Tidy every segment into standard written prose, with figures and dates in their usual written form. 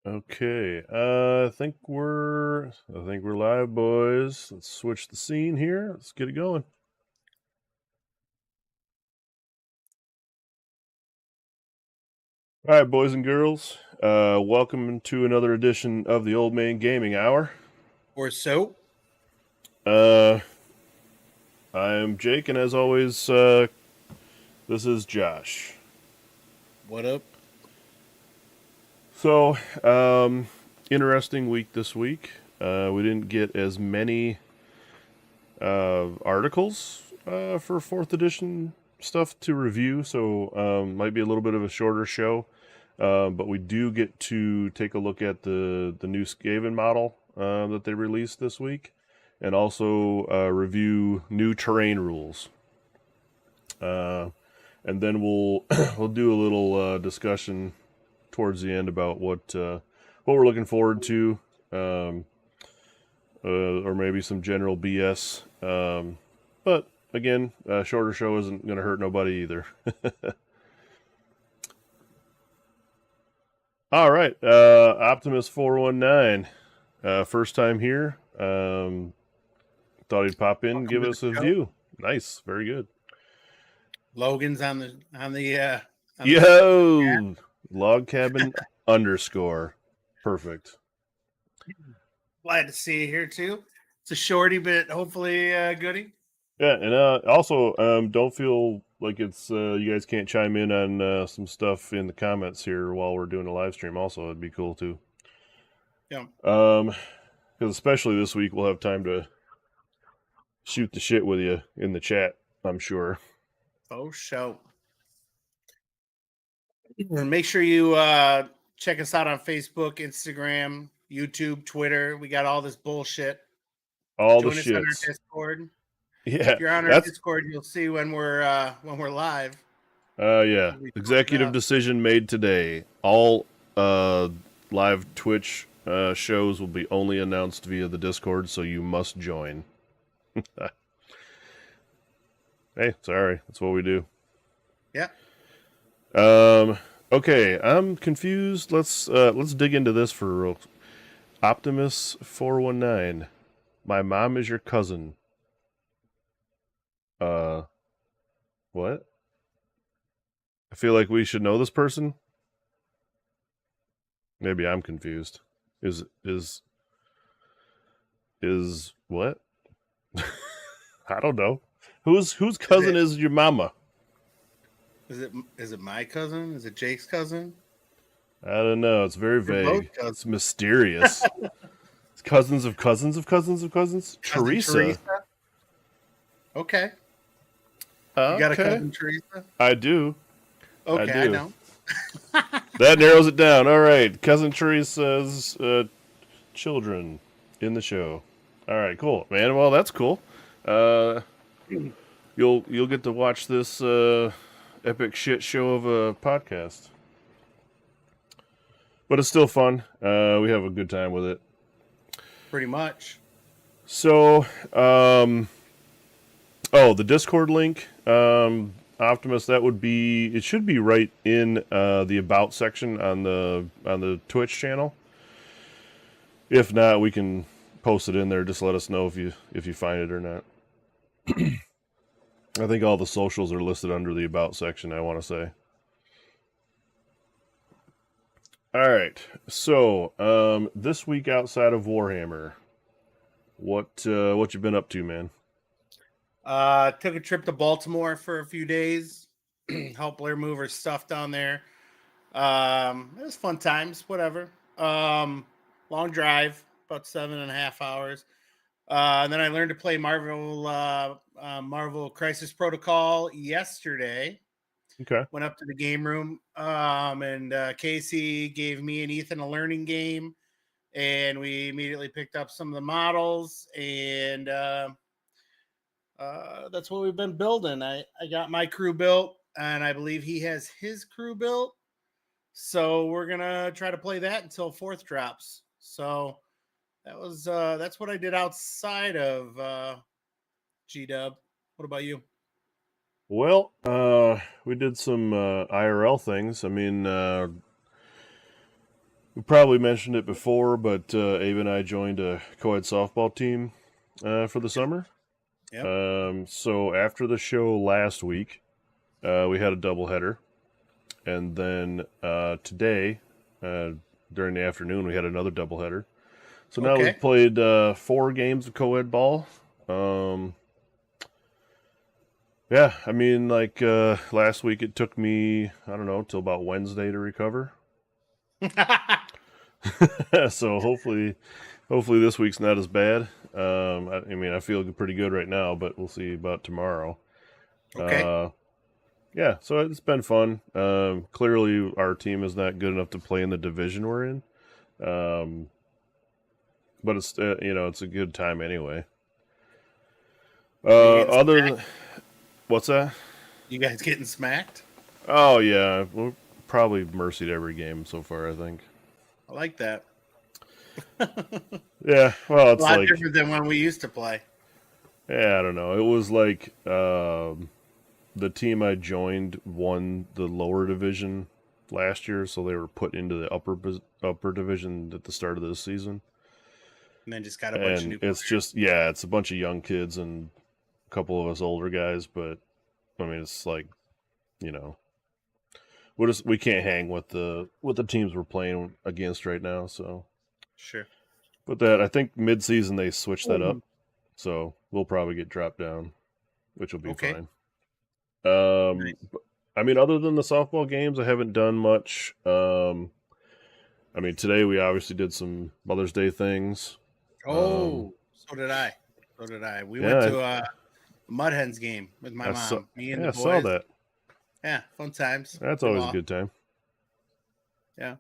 Okay, I think we're live, boys. Let's switch the scene here. Let's get it going. All right, boys and girls. Welcome to another edition of the Old Man Gaming Hour. Or so. I am Jake, and as always, this is Josh. What up? So, interesting week this week. We didn't get as many articles for 4th edition stuff to review, so might be a little bit of a shorter show. But we do get to take a look at the new Skaven model that they released this week, and also review new terrain rules. And then we'll we'll do a little discussion towards the end about what we're looking forward to, or maybe some general BS. But again, a shorter show isn't going to hurt nobody either. All right, Optimus 419, first time here. Thought he'd pop in, give us a view. Nice, very good. Logan's on the Yo, log cabin underscore, perfect. Glad to see you here too. It's a shorty, but hopefully goodie. Yeah, and also don't feel like it's you guys can't chime in on some stuff in the comments here while we're doing a live stream. Also, it'd be cool too. Yeah. Because especially this week, we'll have time to shoot the shit with you in the chat, I'm sure. Oh, show. Make sure you check us out on Facebook, Instagram, YouTube, Twitter. We got all this bullshit. All Join the us on our shits. Discord. Yeah, If you're on our Discord, you'll see when we're live. Yeah. Executive decision made today. All live Twitch shows will be only announced via the Discord, so you must join. Hey, sorry. That's what we do. Yeah. Okay, I'm confused. Let's dig into this for real. Optimus 419. My mom is your cousin. What? I feel like we should know this person. Maybe I'm confused. Is what? I don't know. Whose cousin is your mama? Is it my cousin? Is it Jake's cousin? I don't know. It's very vague. It's mysterious. It's cousins of cousins of cousins of cousins. Teresa. Okay. You got a cousin, Teresa? I do. Okay, I know. That narrows it down. All right, cousin Teresa's children in the show. All right, cool, man. Well, that's cool. You'll get to watch this epic shit show of a podcast, but it's still fun. We have a good time with it. Pretty much. So, the Discord link, Optimus. That would be. It should be right in the About section on the Twitch channel. If not, we can post it in there. Just let us know if you find it or not. I think all the socials are listed under the About section, I want to say. All right. So, this week outside of Warhammer, what you been up to, man? Took a trip to Baltimore for a few days. Help Blair move her stuff down there. It was fun times, whatever. Long drive, about 7.5 hours. And then I learned to play Marvel Crisis Protocol yesterday. Okay. Went up to the game room, and Casey gave me and Ethan a learning game, and we immediately picked up some of the models, and that's what we've been building. I got my crew built, and I believe he has his crew built. So we're gonna try to play that until 4th drops. So that's what I did outside of G-Dub. What about you? Well, we did some IRL things. I mean, We probably mentioned it before, but Abe and I joined a co-ed softball team for the summer. Yep. So after the show last week, we had a doubleheader, and then today, during the afternoon, we had another doubleheader. So now Okay. we've played 4 games of co-ed ball. Yeah, I mean, like last week, it took me till about Wednesday to recover. So hopefully this week's not as bad. I mean, I feel pretty good right now, but we'll see about tomorrow. Okay. Yeah, so it's been fun. Clearly, our team is not good enough to play in the division we're in, um, but it's it's a good time anyway. Are you getting Other smacked? than what's that? You guys getting smacked? Oh yeah, we're probably mercied every game so far. I think. I like that. A Yeah, well, it's lot like different than when we used to play. yeah, I don't know. It was like the team I joined won the lower division last year, so they were put into the upper division at the start of this season. And then just got a bunch of And new it's players. just it's a bunch of young kids and a couple of us older guys, but I mean it's like, you know, we can't hang with the teams we're playing against right now, so Sure. but that I think mid-season they switched that up, Mhm. so we'll probably get dropped down, which will be Okay. fine. Nice. I mean, other than the softball games, I haven't done much. I mean, today we obviously did some Mother's Day things. Um, Oh, so did I. So did I. We went yeah, to a Mud Hens game with my I saw. mom, me and the Yeah, I saw boys. that. Yeah, fun times. That's They always a lost. good time. Yeah,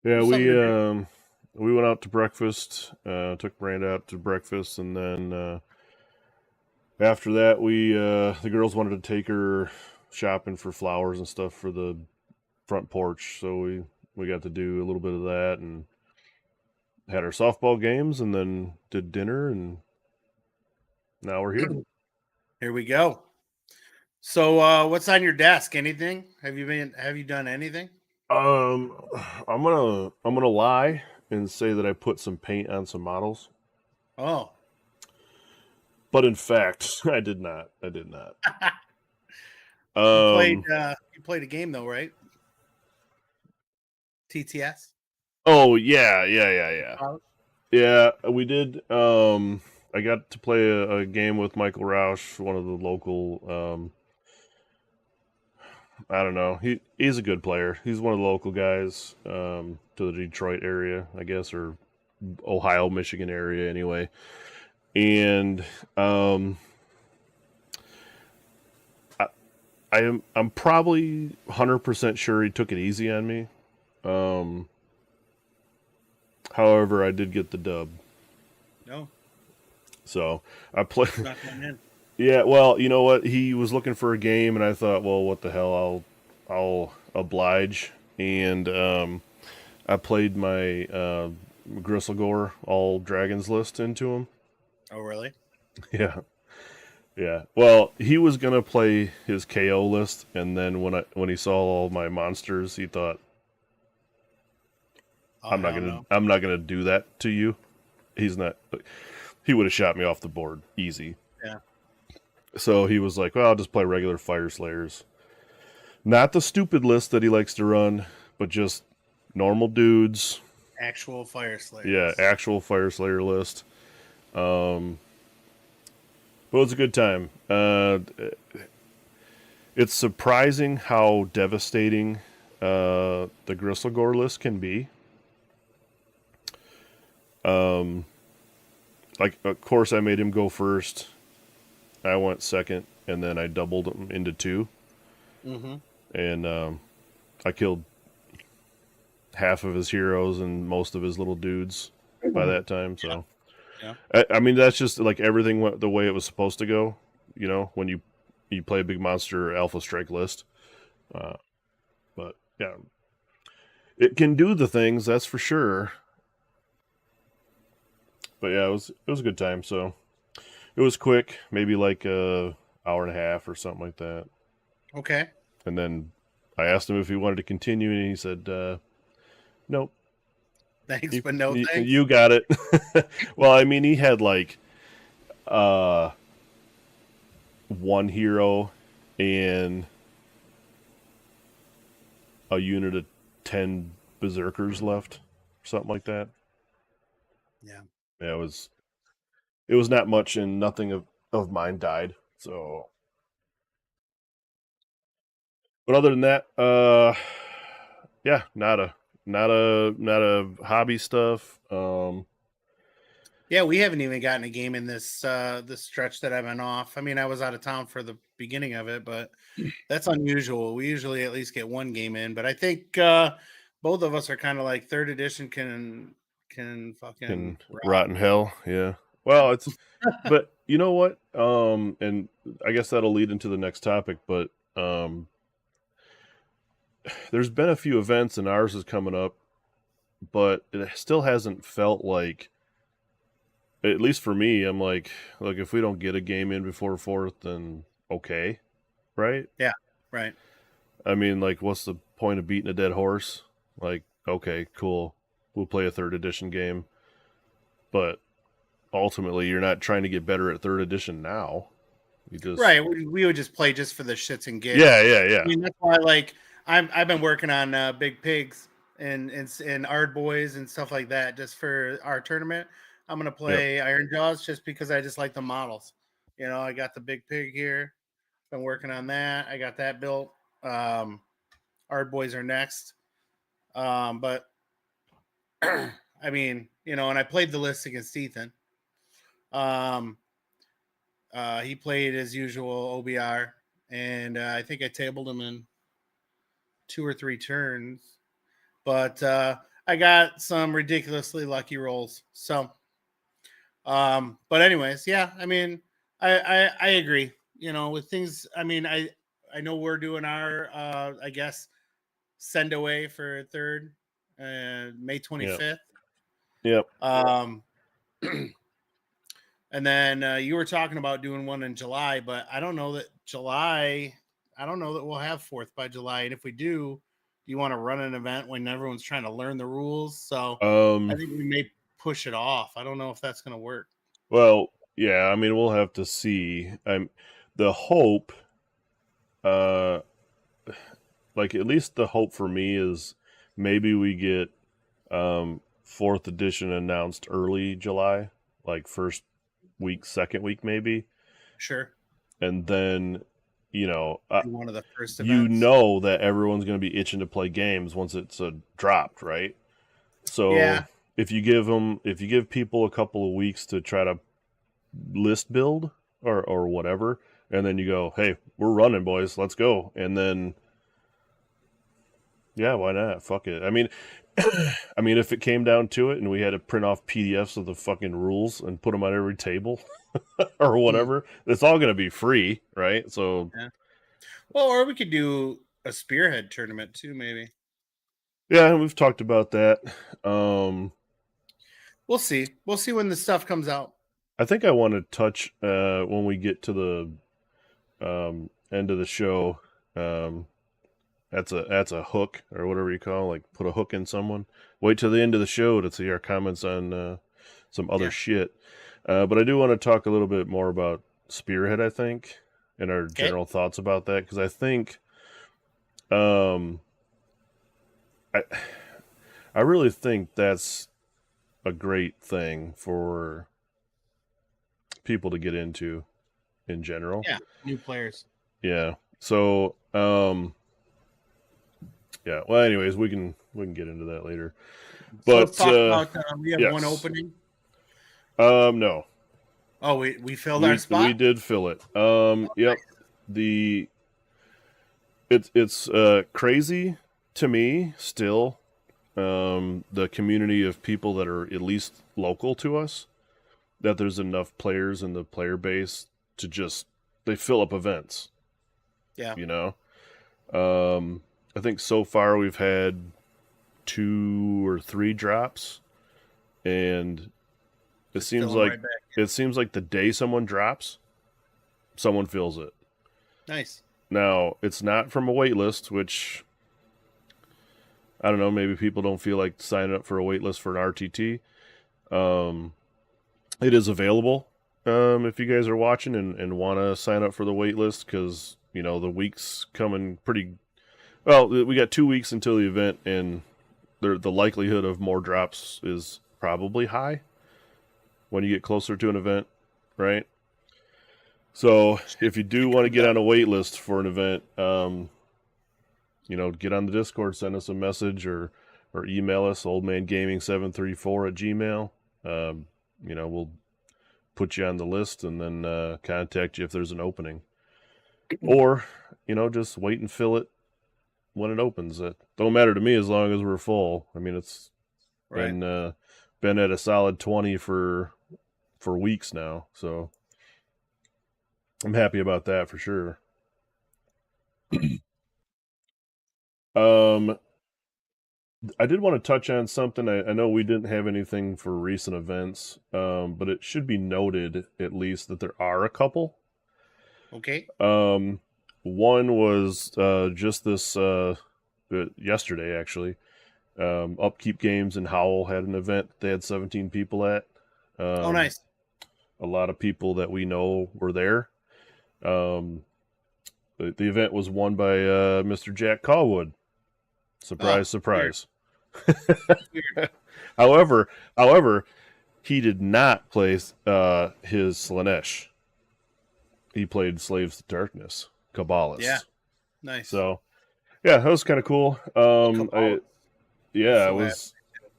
Yeah, just something to do. we went out to breakfast. Took Brand out to breakfast, and then after that, we the girls wanted to take her shopping for flowers and stuff for the front porch, so we got to do a little bit of that and had our softball games, and then did dinner, and now we're here. Here we go. So, what's on your desk? Anything? Have you done anything? Um, I'm gonna lie and say that I put some paint on some models, Oh, but in fact, I did not. I did not. you played. Um. You played a game though, right? TTS. Oh yeah, yeah, yeah, yeah, Uh, yeah. We did. I got to play a game with Michael Roush, one of the local. I don't know. He's a good player. He's one of the local guys. To the Detroit area, I guess, or Ohio, Michigan area, anyway. And I'm probably 100% sure he took it easy on me. Um, However, I did get the dub, no, so I play. not going in. Yeah, well, you know what? He was looking for a game, and I thought, well, what the hell? I'll oblige, and I played my Gristlegore all dragons list into him. Oh, really? Yeah, yeah. Well, he was gonna play his KO list, and then when he saw all my monsters, he thought, Oh, hell no. I'm not gonna do that to you. He's not. He would have shot me off the board easy. Yeah, So he was like, well, I'll just play regular Fire Slayers. Not the stupid list that he likes to run, but just normal dudes. actual fire Yeah, slayers. actual Fire Slayer list. Um, but it was a good time. It's surprising how devastating the Gristlegore list can be. Like, of course, I made him go first. I went second, and then I doubled him into 2. Mm-hmm. And I killed half of his heroes and most of his little dudes by that time. So, Yeah. I mean, that's just like everything went the way it was supposed to go. You know, when you play a big monster Alpha Strike list. Uh, but yeah, it can do the things, that's for sure. But yeah, it was a good time. So it was quick, maybe like a hour and a half or something like that. Okay. And then I asked him if he wanted to continue, and he said, Nope. Thanks, but no thanks. You got it. Well, I mean, he had like one hero and a unit of 10 berserkers left, something like that. Yeah. Yeah, it was not much, and nothing of mine died. So, but other than that, yeah, not a hobby stuff. Yeah, we haven't even gotten a game in this stretch that I've been off. I mean, I was out of town for the beginning of it, but that's unusual. We usually at least get one game in, but I think both of us are kind of like third edition can fucking in rock. rotten hell. Yeah. Well, it's but you know what? And I guess that'll lead into the next topic, but there's been a few events and ours is coming up, but it still hasn't felt like, at least for me, I'm like, look, if we don't get a game in before fourth, then okay, right? Yeah, right. I mean, like, what's the point of beating a dead horse? Like, okay, cool, we'll play a third edition game, but ultimately, you're not trying to get better at third edition now. You just Right. We would just play just for the shits and gigs. yeah. I mean, that's why like I've been working on Big Pigs and Ard Boys and stuff like that just for our tournament. I'm gonna play Iron Jaws just because I just like the models. You know, I got the Big Pig here. Been working on that. I got that built. Ard Boys are next. But I mean, you know, and I played the list against Ethan. He played as usual OBR, and I think I tabled him in 2 or 3 turns. But I got some ridiculously lucky rolls. So, but anyways, yeah. I mean, I agree. You know, with things. I mean, I know we're doing our I guess send away for third, May 25th. Yep. And then you were talking about doing one in July, but I don't know that we'll have 4th by July. And if we do you want to run an event when everyone's trying to learn the rules? So I think we may push it off. I don't know if that's going to work. Well, yeah, I mean, we'll have to see. The hope, like at least the hope for me is maybe we get 4th edition announced early July, like first week, second week, maybe. Sure. And then, you know, one of the first you events. know that everyone's going to be itching to play games once it's dropped, right? So yeah. if you give people a couple of weeks to try to list build or whatever, and then you go, hey, we're running, boys, let's go, and then yeah, why not? Fuck it. I mean, if it came down to it and we had to print off PDFs of the fucking rules and put them on every table or whatever, it's all going to be free, right? So, yeah. Well, or we could do a spearhead tournament too, maybe. Yeah, we've talked about that. We'll see. We'll see when the stuff comes out. I think I want to touch when we get to the end of the show. That's a hook or whatever you call, like put a hook in someone. Wait till the end of the show to see our comments on some other shit. But I do want to talk a little bit more about Spearhead, I think, and our general thoughts about that, because I think I really think that's a great thing for people to get into in general. Yeah, new players. Yeah. So, yeah. Well, anyways, we can get into that later. But so let's talk about we have one opening. No. Oh, we filled our spot. We did fill it. Yep. Nice. It's crazy to me still. The community of people that are at least local to us, that there's enough players in the player base to just, they fill up events. Yeah. You know? I think so far we've had 2 or 3 drops, and it seems like the day someone drops, someone fills it. Nice. Now, it's not from a wait list, which I don't know, maybe people don't feel like signing up for a wait list for an RTT. Um, it is available if you guys are watching and want to sign up for the wait list, because, the week's coming pretty well. We got 2 weeks until the event, and the likelihood of more drops is probably high when you get closer to an event, right? So if you do want to get on a wait list for an event, get on the Discord, send us a message, or email us, oldmangaming734@gmail. We'll put you on the list and then contact you if there's an opening. Or, just wait and fill it when it opens. It don't matter to me as long as we're full. I mean, it's Right. been at a solid 20 for weeks now, so I'm happy about that for sure. I did want to touch on something. I know we didn't have anything for recent events, but it should be noted at least that there are a couple. Okay. One was just this yesterday, actually. Upkeep Games in Howell had an event they had 17 people at. Oh, nice. A lot of people that we know were there. The event was won by Mr. Jack Callwood. Surprise, surprise. Weird. However, he did not play his Slanesh. He played Slaves to Darkness, Cabalists. Yeah, nice. So, yeah, that was kind of cool. I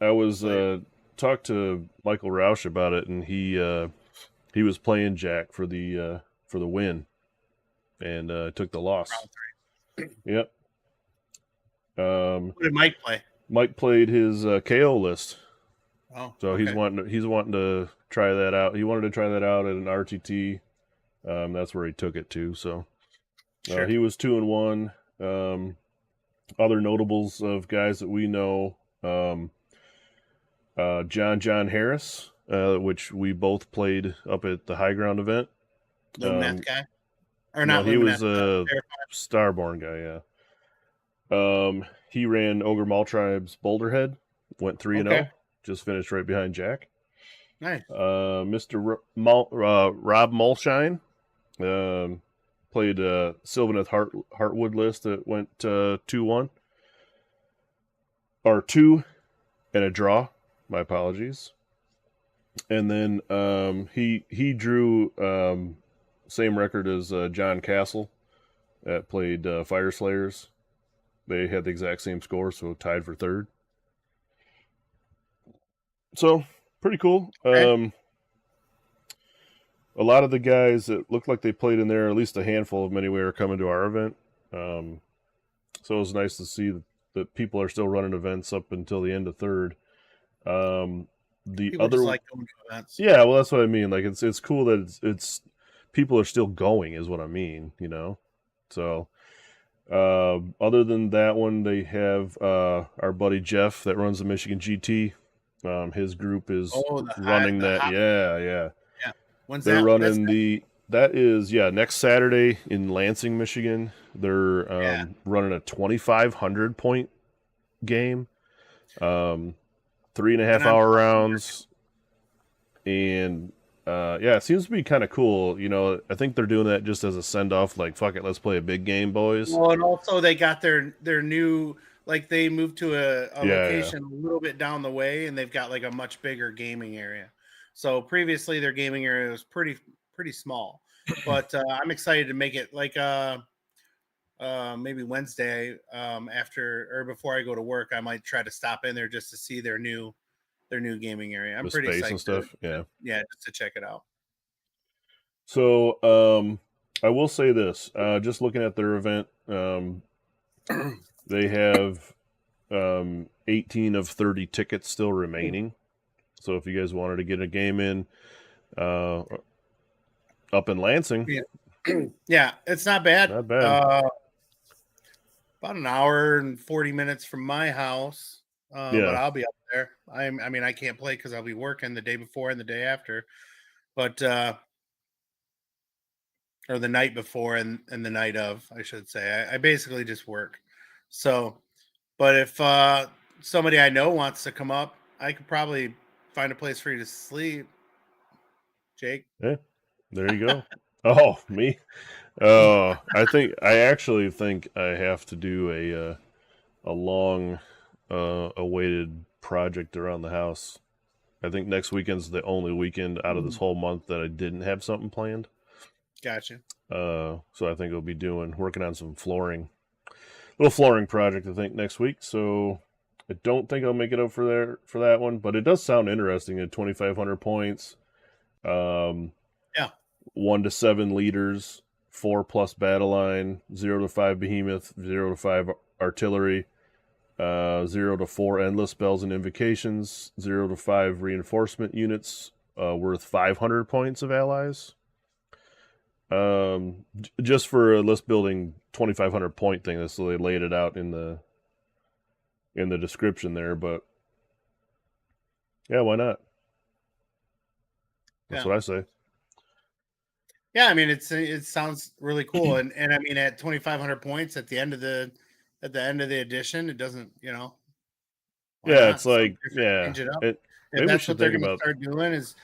was talked to Michael Roush about it, and he was playing Jack for the win, and took the loss. Yep. What did Mike play? Mike played his KO list. Oh, so okay. he's wanting to try that out. He wanted to try that out at an RTT. That's where he took it to. So Sure. he was 2-1. Other notables of guys that we know, John Harris, which we both played up at the High Ground event. Lumineth guy, or No, not? he Lumineth, was a Starborn guy. Yeah. He ran Ogre Maltribe's Boulderhead, went 3-0, just finished right behind Jack. Nice. Mr. Rob Mulshine played Sylvaneth Heartwood list that went 2-1. Or 2 and a draw. My apologies. And then he drew same record as John Castle that played Fire Slayers. They had the exact same score, so tied for third. So, pretty cool. Okay. A lot of the guys that looked like they played in there, at least a handful of them anyway, are coming to our event. So it was nice to see that people are still running events up until the end of third. The People other, just like going to events. yeah, well, that's what I mean. Like it's cool that it's people are still going, is what I mean. So. Other than that one, they have our buddy Jeff that runs the Michigan GT. His group is running that. Yeah. When's they're that? running that is next Saturday in Lansing, Michigan. They're running a 2,500 point game, 3.5 hour rounds, and it seems to be kind of cool. I think they're doing that just as a send off. Like, fuck it, let's play a big game, boys. Well, and also they got their new, like, they moved to a location a little bit down the way, and they've got like a much bigger gaming area. So previously their gaming area was pretty small, but I'm excited to make it like maybe Wednesday after or before I go to work. I might try to stop in there just to see their new gaming area. I'm pretty space excited and stuff. Just to check it out. So I will say this, just looking at their event, they have 18 of 30 tickets still remaining. So if you guys wanted to get a game in up in Lansing, yeah, it's not bad. Not bad. About an hour and 40 minutes from my house. But I'll be up there. I mean, I can't play because I'll be working the day before and the day after, but or the night before and the night of, I should say. I basically just work. So, but if somebody I know wants to come up, I could probably find a place for you to sleep, Jake. Yeah, there you go. Oh, me. I actually think I have to do a long awaited project around the house. I think next weekend's the only weekend out of this whole month that I didn't have something planned. Gotcha. So I think I'll be working on some little flooring project. I think next week. So I don't think I'll make it up for that one, but it does sound interesting at 2,500 points. Um, Yeah. 1 to 7 leaders, 4+ battle line, 0 to 5 behemoth, 0 to 5 artillery, 0 to 4 endless spells and invocations, 0 to 5 reinforcement units worth 500 points of allies. Just for a list building 2,500 point thing, so they laid it out in the description there. But yeah, why not? That's what I say. Yeah, I mean it sounds really cool, and I mean at 2,500 points at the end of the edition, it doesn't, Yeah, it's like change it up. Maybe If we that's should what they're think going to about. start doing is,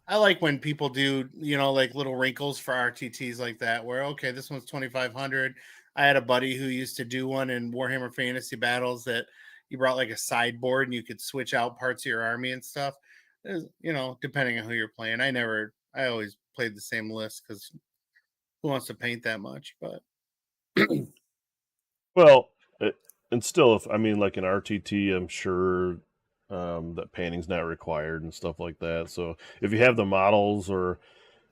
I like when people do, like little wrinkles for RTTs like that, where, okay, this one's 2,500. I had a buddy who used to do one in Warhammer Fantasy Battles that you brought like a sideboard and you could switch out parts of your army and stuff. Depending on who you're playing. I always played the same list because who wants to paint that much? But Well, and still, if I mean, like an RTT, I'm sure that painting's not required and stuff like that. So if you have the models, or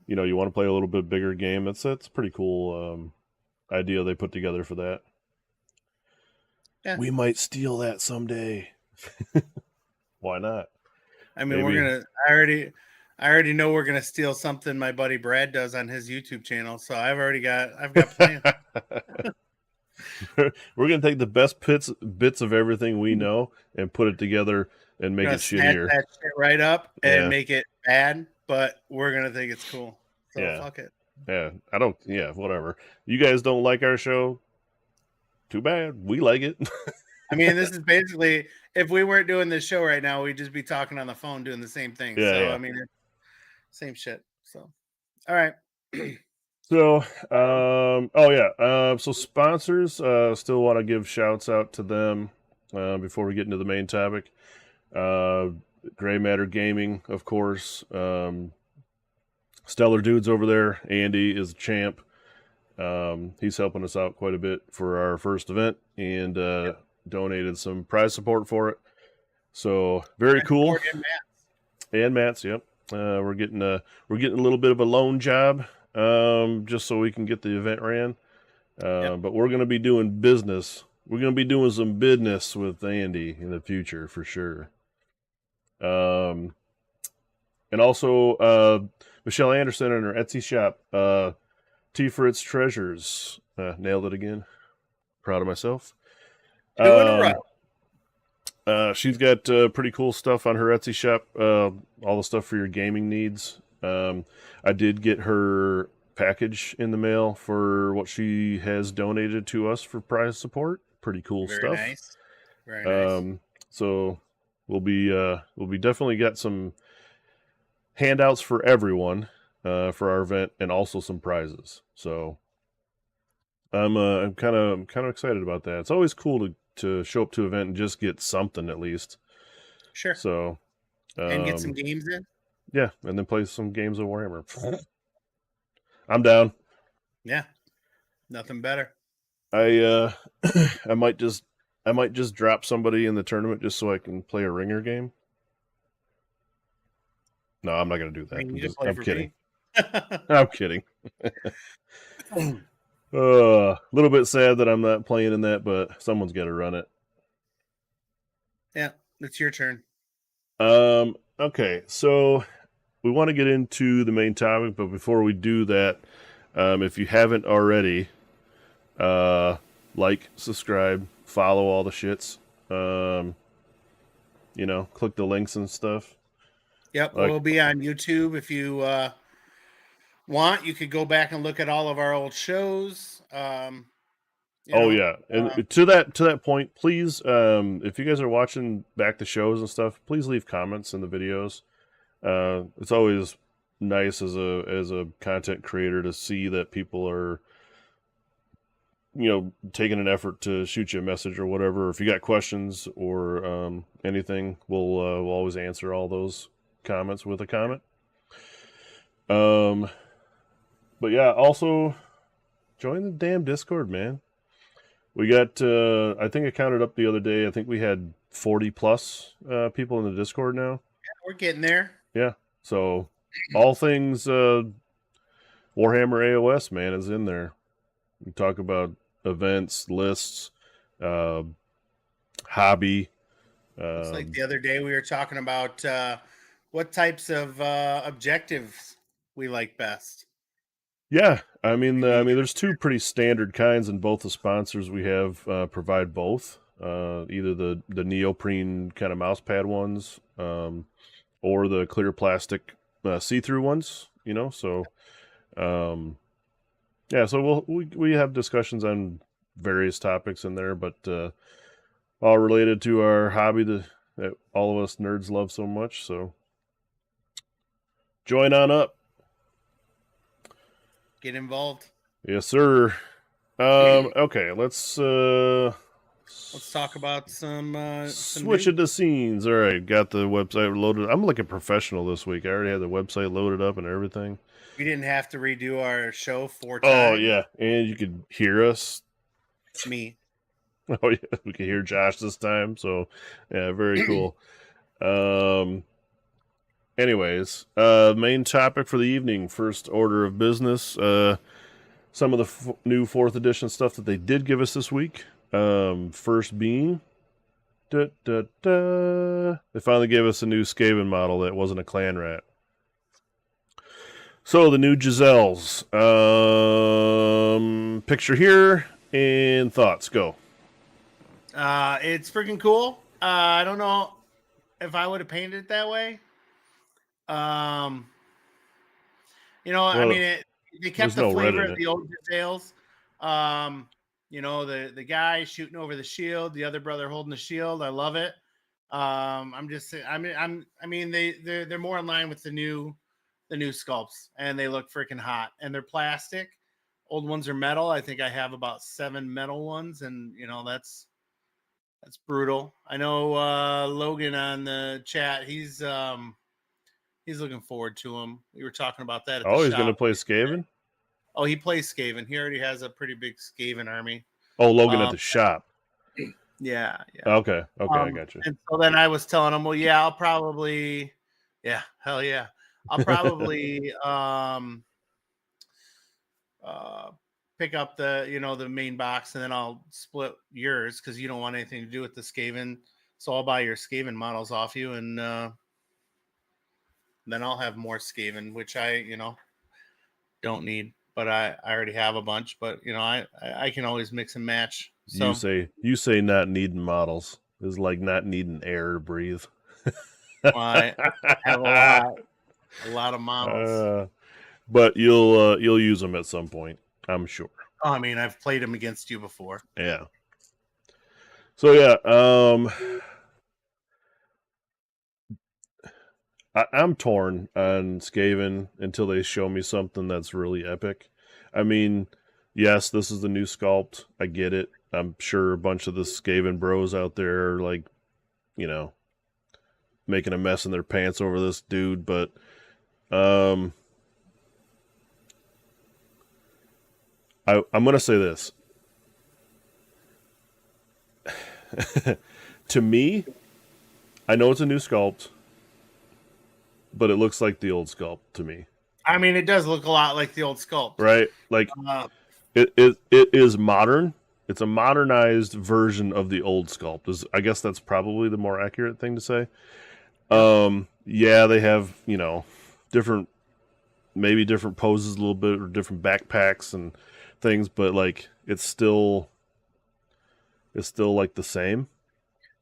you want to play a little bit bigger game, that's a pretty cool idea they put together for that. yeah, We might steal that someday. Why not? I mean, Maybe. I already know we're gonna steal something my buddy Brad does on his YouTube channel. So I've got plans. We're gonna take the best bits of everything we know and put it together and make We're it gonna snatch shittier. that shit right up and Yeah, make it bad, but we're gonna think it's cool. So yeah, fuck it. yeah. I don't. Yeah, whatever. You guys don't like our show? Too bad. We like it. I mean, this is basically, if we weren't doing this show right now, we'd just be talking on the phone doing the same thing. Yeah, So yeah. I mean, it's same shit. So all right. So, oh yeah. So sponsors, still want to give shouts out to them before we get into the main topic. Gray Matter Gaming, of course. Stellar dudes over there. Andy is a champ. He's helping us out quite a bit for our first event and donated some prize support for it. So very cool. And Matt's, yep. We're getting a little bit of a loan job, just so we can get the event ran. But we're going to be doing business. We're going to be doing some business with Andy in the future for sure. And also Michelle Anderson and her Etsy shop, T for Its Treasures. Nailed it again. Proud of myself. 2 in a row. She's got pretty cool stuff on her Etsy shop. All the stuff for your gaming needs. I did get her package in the mail for what she has donated to us for prize support. Pretty cool stuff. Nice. Very nice. So we'll be definitely got some handouts for everyone for our event, and also some prizes. So I'm kind of excited about that. It's always cool to show up to an event and just get something at least. Sure. So And get some games in. Yeah, and then play some games of Warhammer. I'm down. Yeah. Nothing better. I I might just drop somebody in the tournament just so I can play a ringer game. No, I'm not gonna do that. I mean, I'm kidding. I'm kidding. A little bit sad that I'm not playing in that, but someone's got to run it. Yeah, it's your turn. Okay, so we want to get into the main topic, but before we do that, if you haven't already, like, subscribe, follow all the shits. Click the links and stuff. Yep, we'll be on YouTube. If you want, you could go back and look at all of our old shows. You Oh know, yeah, and to that point, please, if you guys are watching back the shows and stuff, please leave comments in the videos. It's always nice as a content creator to see that people are, taking an effort to shoot you a message or whatever. If you got questions or anything, we'll always answer all those comments with a comment. Um, but yeah, also join the damn Discord, man. We got, I think I counted up the other day. I think we had 40 plus people in the Discord now. we're getting there. Yeah. So all things Warhammer AoS, man, is in there. We talk about events, lists, uh, hobby. It's like the other day we were talking about what types of objectives we like best. Yeah, I mean, there's two pretty standard kinds, and both the sponsors we have provide both. Either the neoprene kind of mouse pad ones, or the clear plastic see-through ones. So yeah, so we have discussions on various topics in there, but all related to our hobby that all of us nerds love so much. So join on up. Get involved. Yes, sir. Okay, let's talk about some switch it to scenes. All right, got the website loaded. I'm like a professional this week. I already had the website loaded up and everything. We didn't have to redo our show 4 times. Oh yeah, and you could hear us. Me. Oh yeah, we could hear Josh this time. So yeah, very cool. Anyways, main topic for the evening, first order of business. Some of the new 4th edition stuff that they did give us this week. First being, they finally gave us a new Skaven model that wasn't a clan rat. So the new Jezzails. Picture here and thoughts. Go. It's freaking cool. I don't know if I would have painted it that way. I mean, they kept the flavor of the old Jezzails. The guy shooting over the shield, the other brother holding the shield. I love it. I'm just saying. They're more in line with the new sculpts, and they look freaking hot. And they're plastic. Old ones are metal. I think I have about 7 metal ones, and that's brutal. I know Logan on the chat. He's looking forward to him. We were talking about that. He's going to play Skaven? Oh, he plays Skaven. He already has a pretty big Skaven army. Oh, Logan at the shop. Yeah. Okay, I got you. And so then I was telling him, well, yeah, I'll probably, hell yeah. I'll probably pick up the main box, and then I'll split yours because you don't want anything to do with the Skaven. So I'll buy your Skaven models off you, and then I'll have more Skaven, which I, don't need, but I already have a bunch. But I can always mix and match. So you say not needing models is like not needing air to breathe. I have a lot of models, but you'll use them at some point, I'm sure. I mean, I've played them against you before. Yeah. So yeah, I'm torn on Skaven until they show me something that's really epic. I mean, yes, this is the new sculpt. I get it. I'm sure a bunch of the Skaven bros out there are like, making a mess in their pants over this dude, but I'm going to say this. To me, I know it's a new sculpt, but it looks like the old sculpt to me. I mean, it does look a lot like the old sculpt. Right? Like, it is modern. It's a modernized version of the old sculpt. I guess that's probably the more accurate thing to say. Yeah, they have, different poses a little bit, or different backpacks and things, but like it's still like the same.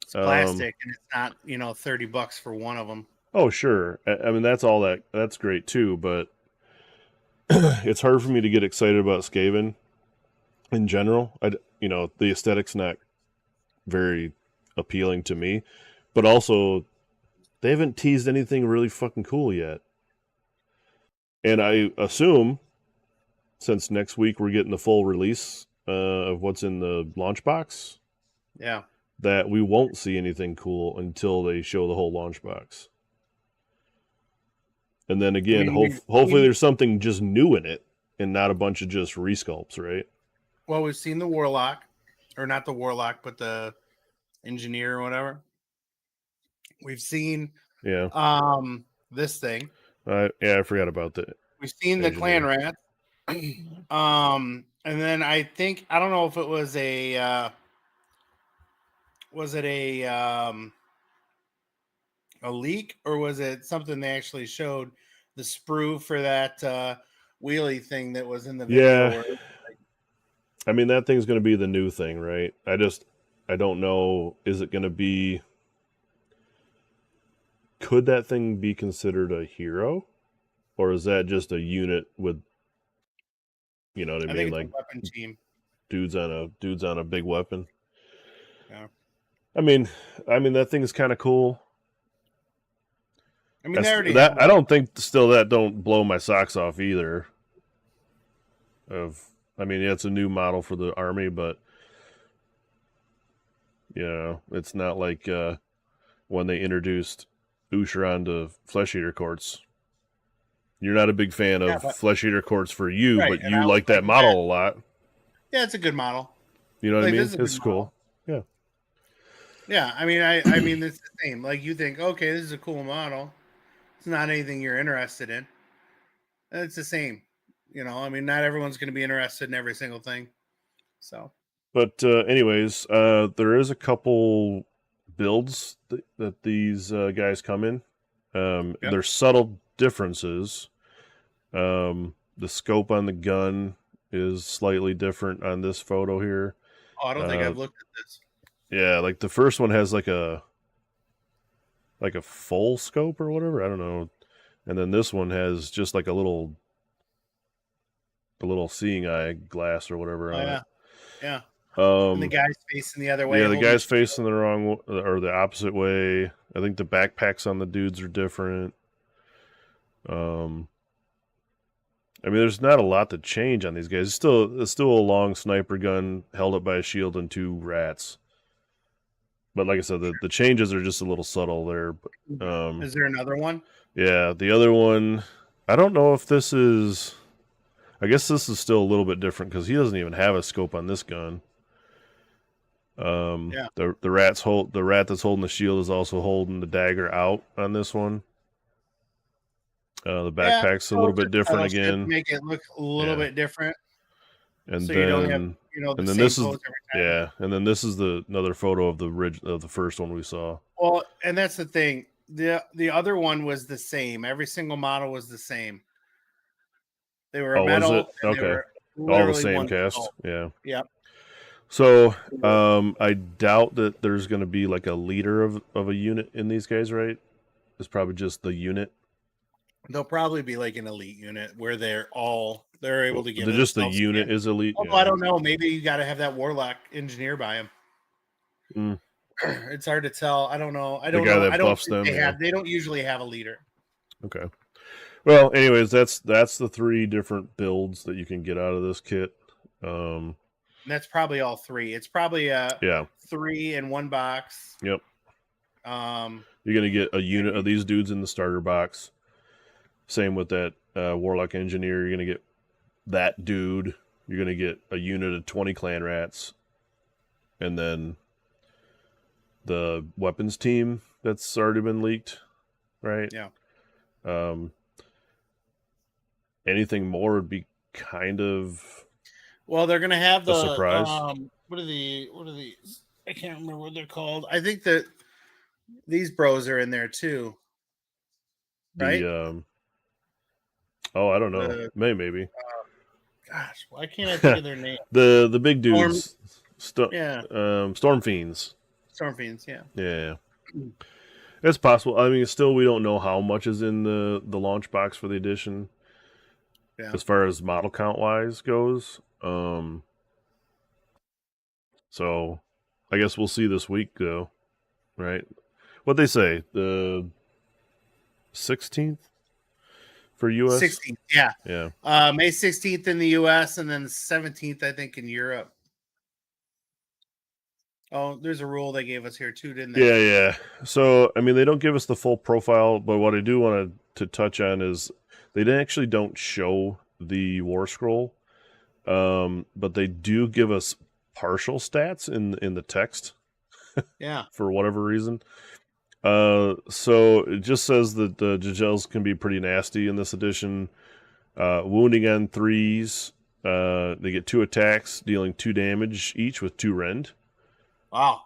It's plastic, and it's not, $30 for one of them. Oh, sure. I mean, that's great too, but it's hard for me to get excited about Skaven in general. the aesthetic's not very appealing to me, but also they haven't teased anything really fucking cool yet. And I assume since next week we're getting the full release of what's in the launch box, Yeah. that we won't see anything cool until they show the whole launch box. And then again, hopefully there's something just new in it and not a bunch of just resculpts, right? Well, we've seen the Warlock, or not the Warlock, but the Engineer or whatever. We've seen this thing. I forgot about that. We've seen the Clan Rat. And then I don't know if it was a leak, or was it something they actually showed the sprue for that wheelie thing that was in the video? Yeah. I mean, that thing's going to be the new thing, right? I don't know. Is it going to be... Could that thing be considered a hero? Or is that just a unit with, you know what I mean? Think it's like a weapon team. Dudes on a big weapon. Yeah. I mean that thing is kind of cool. I mean, I don't think still that don't blow my socks off either. It's a new model for the army, but it's not like when they introduced Usheron to Flesh Eater Courts. You're not a big fan of Flesh Eater Courts for you, right, but you like that model a lot. Yeah, it's a good model. You know what I mean? It's cool. Yeah. Yeah, I mean, it's the same. Like, you think, okay, this is a cool model. It's not anything you're interested in. It's the same. Not everyone's going to be interested in every single thing. So. But anyways, there is a couple builds that these guys come in. There's subtle differences. The scope on the gun is slightly different on this photo here. Oh, I don't think I've looked at this. Yeah, like the first one has like a full scope or whatever. I don't know. And then this one has just like a little seeing eye glass or whatever on it. Yeah. And the guy's facing the other way. Yeah, the guy's facing the wrong or the opposite way. I think the backpacks on the dudes are different. There's not a lot to change on these guys. It's still a long sniper gun held up by a shield and 2 rats. But like I said, the changes are just a little subtle there. But, is there another one? Yeah, the other one, I don't know if this is... I guess this is still a little bit different because he doesn't even have a scope on this gun. The rat that's holding the shield is also holding the dagger out on this one. The backpack's a little bit different again. Make it look a little bit different. And so then you don't have, and then this is and then this is another photo of the first one we saw. Well, and that's the thing. The other one was the same. Every single model was the same. They were metal. Was it? Okay. All the same cast. Yeah. Yep. So I doubt that there's going to be like a leader of a unit in these guys, right? It's probably just the unit. They'll probably be like an elite unit where they're able to get. Just the unit is elite. Oh, yeah. I don't know. Maybe you got to have that Warlock engineer by him. It's hard to tell. I don't know. I don't know. That buffs them. They don't usually have a leader. Okay. Well, anyways, that's the 3 different builds that you can get out of this kit. That's probably all 3. It's probably 3 in one box. Yep. You're gonna get a unit of these dudes in the starter box. Same with that Warlock engineer. You're gonna get that dude. You're gonna get a unit of 20 clan rats, and then the weapons team that's already been leaked, right? Yeah. Anything more would be kind of well. They're gonna have the surprise. What are these? I can't remember what they're called. I think that these bros are in there too, right? I don't know. Maybe. Gosh, why can't I think of their name? The big dudes. Storm Fiends. Storm Fiends, yeah. Yeah. It's possible. I mean, still, we don't know how much is in the launch box for the edition. Yeah. As far as model count wise goes. So I guess we'll see this week, though, right? What they say, the 16th for U.S. 16th, yeah. Yeah. May 16th in the U.S. and then the 17th, I think, in Europe. Oh, there's a rule they gave us here too, didn't they? Yeah. So, I mean, they don't give us the full profile, but what I do want to touch on is they actually don't show the War Scroll, but they do give us partial stats in the text. Yeah. For whatever reason. So it just says that the Jezzails can be pretty nasty in this edition. Wounding on 3s. They get 2 attacks, dealing 2 damage each with 2 rend. Wow.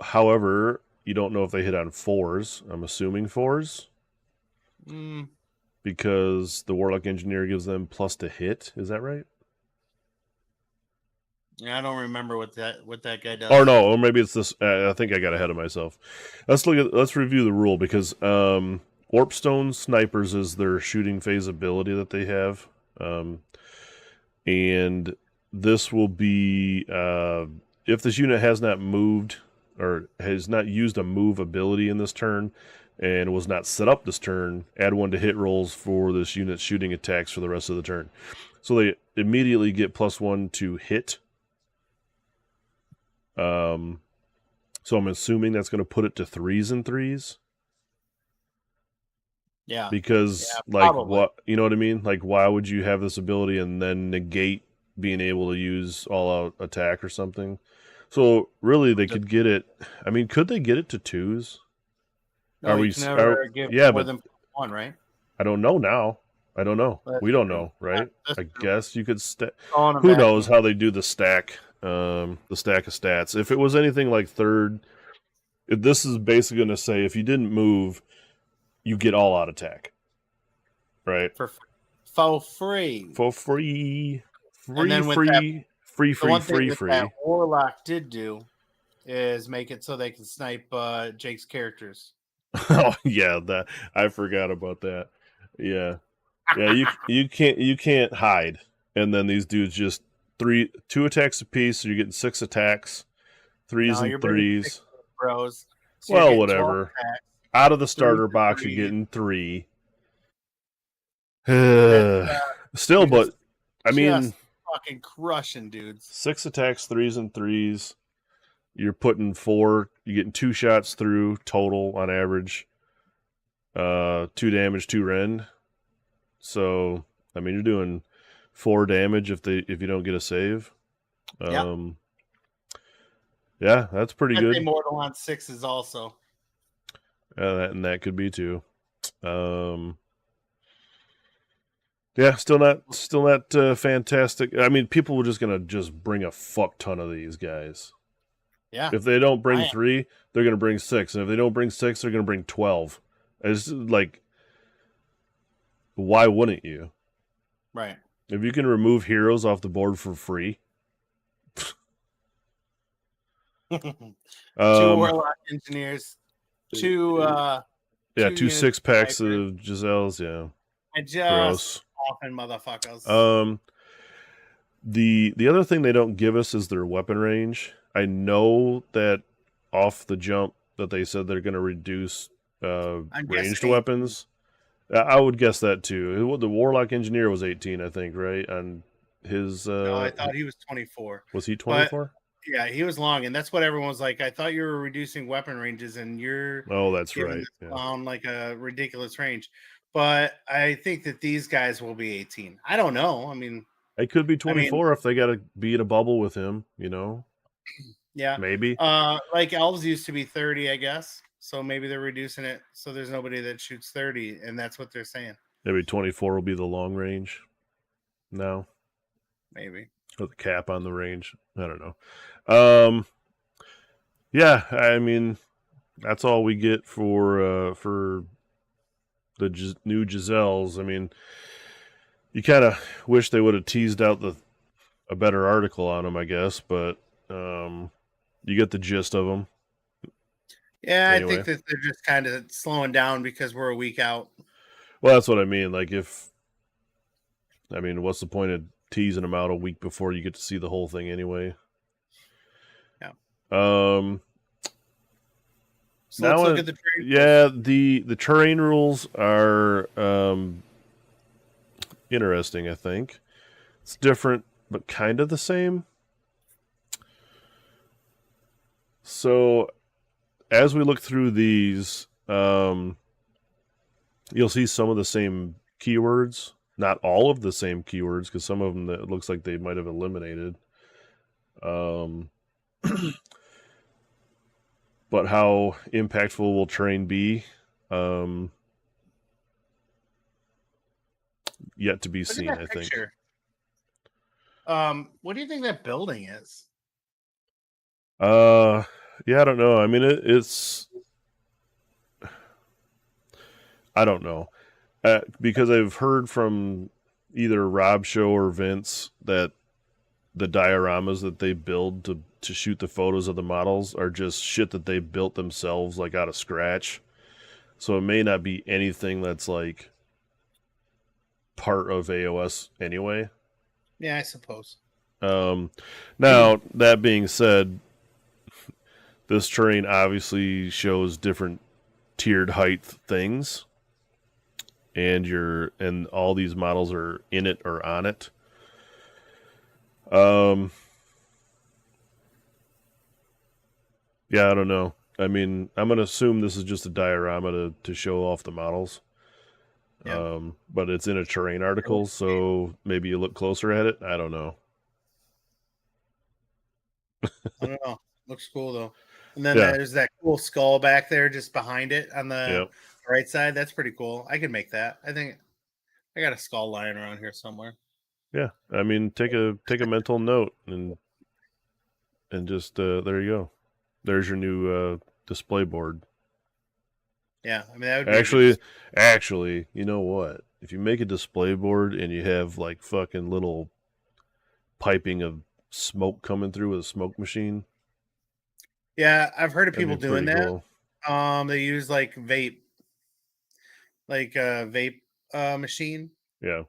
However, you don't know if they hit on 4s. I'm assuming 4s. Because the Warlock Engineer gives them plus to hit. Is that right? Yeah, I don't remember what that guy does. Or no, or maybe it's this. I think I got ahead of myself. Let's review the rule because Warpstone Snipers is their shooting phase ability that they have, and this will be if this unit has not moved or has not used a move ability in this turn and was not set up this turn, add 1 to hit rolls for this unit's shooting attacks for the rest of the turn. So they immediately get +1 to hit. So I'm assuming that's going to put it to 3s and 3s. Yeah. Because like what, you know what I mean? Like why would you have this ability and then negate being able to use all out attack or something? So really they could get it. I mean, could they get it to 2s? No, you can never give more than 1, right? I don't know now. I don't know. We don't know, right? I guess you could who knows how they do the stack of stats. If it was anything like 3rd, this is basically going to say if you didn't move, you get all out attack, right? For free. Free. That Warlock did do is make it so they can snipe Jake's characters. Oh yeah, that I forgot about that. Yeah. You can't hide, and then these dudes just 2 attacks apiece, so you're getting 6 attacks, 3s and 3s. Bros. So well, whatever. Out of the starter box, you're getting 3. Still, but I mean, fucking crushing dudes. 6 attacks, 3s and 3s. You're putting 4. You're getting 2 shots through total on average. 2 damage, 2 rend. So I mean, you're doing 4 damage if you don't get a save. Yeah, that's pretty good. Immortal on 6s also. And that could be too. Yeah, still not fantastic. I mean, people were just gonna bring a fuck ton of these guys. Yeah. If they don't bring 3, they're gonna bring 6, and if they don't bring 6, they're gonna bring 12. It's like, why wouldn't you? Right. If you can remove heroes off the board for free. 2 Warlock Engineers. 2 2 6-packs of Jezzails, yeah. And just often motherfuckers. The other thing they don't give us is their weapon range. I know that off the jump that they said they're going to reduce ranged weapons. I would guess that too. The Warlock Engineer was 18, I think, right? And his no, I thought he was 24. Was he 24? Yeah, he was long, and that's what everyone was like. I thought you were reducing weapon ranges, and you're that's right. On like a ridiculous range. But I think that these guys will be 18. I don't know. I mean, it could be 24 if they got to be in a bubble with him, you know. Yeah, maybe. Like elves used to be 30, I guess. So maybe they're reducing it so there's nobody that shoots 30, and that's what they're saying. Maybe 24 will be the long range. No. Maybe. Or the cap on the range. I don't know. Yeah, I mean, that's all we get for the new Jezzails. I mean, you kind of wish they would have teased out a better article on them, I guess, but you get the gist of them. Yeah, anyway. I think that they're just kind of slowing down because we're a week out. Well, that's what I mean. Like, what's the point of teasing them out a week before you get to see the whole thing anyway? Um, So let's now, look at the trade rules. yeah, the terrain rules are interesting. I think it's different, but kind of the same. So as we look through these, you'll see some of the same keywords, not all of the same keywords, because some of them that it looks like they might have eliminated. Um, but how impactful will terrain be? Um, Yet to be Look at seen, that I think. picture. What do you think that building is? Yeah, I don't know. I mean, it's I don't know because I've heard from either Rob Show or Vince that the dioramas that they build to shoot the photos of the models are just shit that they built themselves, like out of scratch. So it may not be anything that's like part of AoS anyway. Yeah, I suppose. Um, Now that being said, this terrain obviously shows different tiered height things, and all these models are in it or on it. Um, yeah, I don't know. I mean, I'm gonna assume this is just a diorama to show off the models. Yeah. But it's in a terrain article, so maybe you look closer at it. I don't know. I don't know. Looks cool though. And then Yeah, there's that cool skull back there just behind it on the yeah, right side. That's pretty cool. I can make that. I think I got a skull lying around here somewhere. yeah. I mean, take a mental note and just there you go. There's your new display board. Yeah, I mean that would be a good. Actually, you know what? If you make a display board and you have like fucking little piping of smoke coming through with a smoke machine, Yeah, I've heard of that'd people be doing pretty that. cool. They use like like a vape machine, Yeah.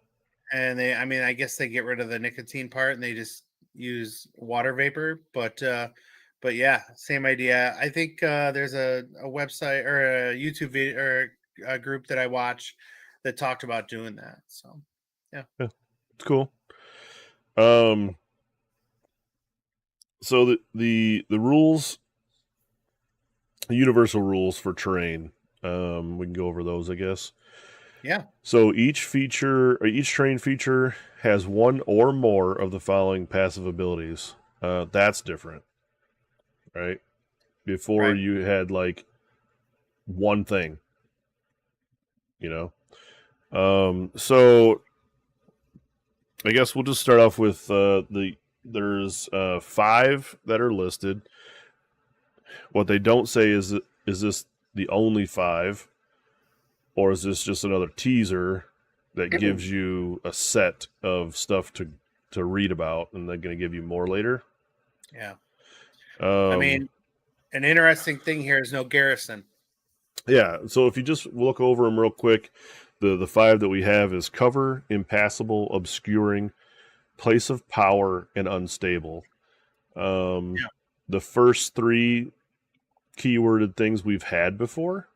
and I mean, I guess they get rid of the nicotine part and they just use water vapor. But yeah, same idea. I think there's a website or a YouTube video or a group that I watch that talked about doing that. So yeah, Yeah. It's cool. Um so the rules, the universal rules for terrain, we can go over those, I guess. yeah, So each terrain feature has one or more of the following passive abilities. That's different, right? Before right. you had like one thing, you know. So I guess we'll just start off with there's five that are listed. What they don't say is this the only five, or is this just another teaser that gives you a set of stuff to read about, and they're going to give you more later? Yeah, I Um, mean, an interesting thing here is no garrison. yeah. So if you just look over them real quick, the five that we have is cover, impassable, obscuring, place of power, and unstable. Um, Yeah, the first three keyworded things we've had before,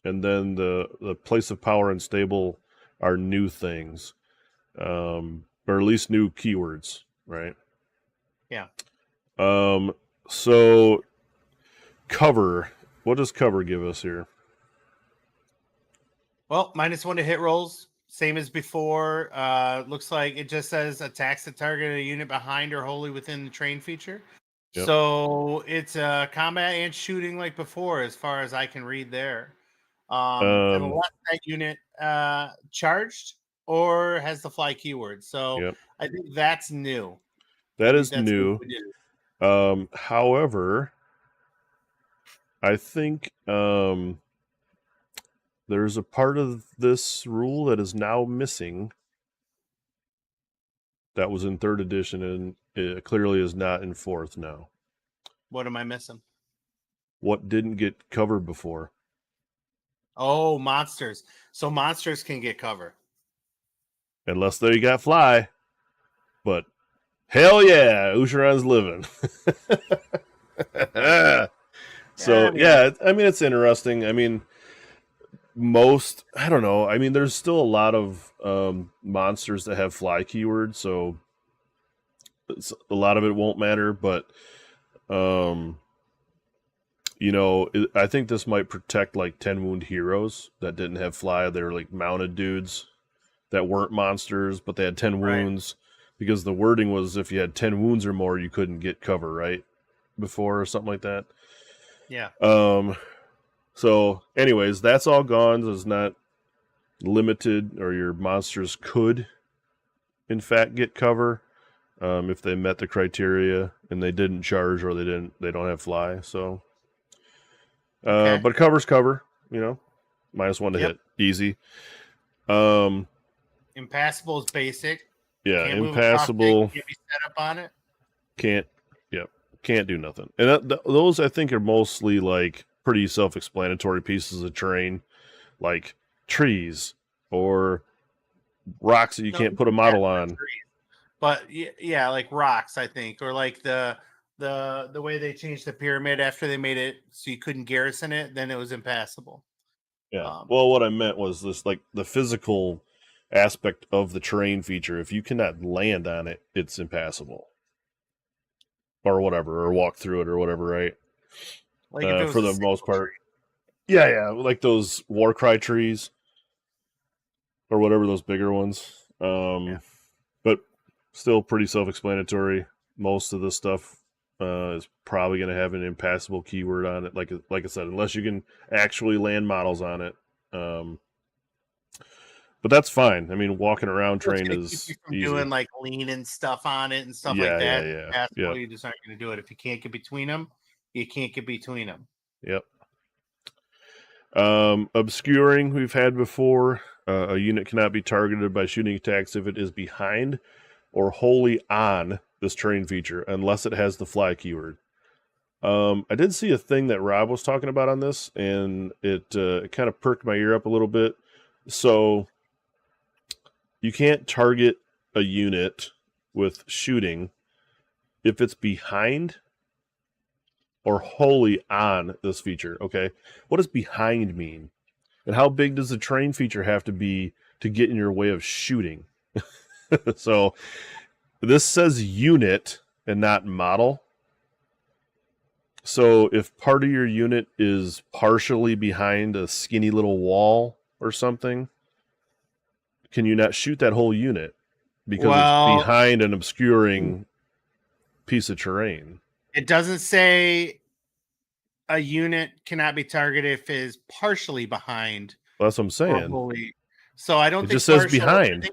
and then the place of power and stable are new things, or at least new keywords, right? yeah. So cover. What does cover give us here? Well, -1 to hit rolls, same as before. Looks like it just says attacks the target a unit behind or wholly within the train feature. Yep. So it's combat and shooting like before, as far as I can read there. Um, Unless that unit charged or has the fly keyword. So yep. I think that's new. I That think is that's new new. to do. However, I think there's a part of this rule that is now missing that was in third edition and it clearly is not in fourth now. What am I missing? What didn't get covered before? Oh, monsters. So monsters can get cover. Unless they got fly. But hell yeah, Usharon's living. So yeah, I mean it's interesting. I mean, I don't know. I mean, there's still a lot of monsters that have fly keywords, so a lot of it won't matter. But um, I think this might protect like 10 wound heroes that didn't have fly. They're like mounted dudes that weren't monsters, but they had 10 wounds because the wording was if you had 10 wounds or more, you couldn't get cover, right? Before or something like that. Yeah. So anyways, that's all gone. So it's not limited, or your monsters could in fact get cover if they met the criteria and they didn't charge or they don't have fly. So but cover's cover, -1 to hit. Easy. Impassable is basic. Yeah, can't impassable. Can't be set up on it. Can't do nothing. And those I think are mostly like pretty self-explanatory pieces of terrain, like trees or rocks that you can't put a model on. But yeah, like rocks, I think, or like the way they changed the pyramid after they made it so you couldn't garrison it, then it was impassable. Yeah. Well, what I meant was this, like the physical aspect of the terrain feature. If you cannot land on it, it's impassable, or whatever, or walk through it, or whatever, right? Like for the most part. Yeah, like those Warcry trees, or whatever, those bigger ones. But still pretty self-explanatory. Most of the stuff is probably going to have an impassable keyword on it, like I said, unless you can actually land models on it. But that's fine. I mean, walking around terrain is keep you from easy. Doing like lean and stuff on it and stuff like that. Yeah. You just aren't going to do it. If you can't get between them, you can't get between them. Yep. Obscuring we've had before. A unit cannot be targeted by shooting attacks if it is behind or wholly on this terrain feature, unless it has the fly keyword. I did see a thing that Rob was talking about on this, and it kind of perked my ear up a little bit. So you can't target a unit with shooting if it's behind or wholly on this feature. Okay, what does behind mean? And how big does the terrain feature have to be to get in your way of shooting? So this says unit and not model. So if part of your unit is partially behind a skinny little wall or something, can you not shoot that whole unit because it's behind an obscuring piece of terrain? It doesn't say a unit cannot be targeted if it is partially behind. Well, that's what I'm saying. So I don't think it just says behind.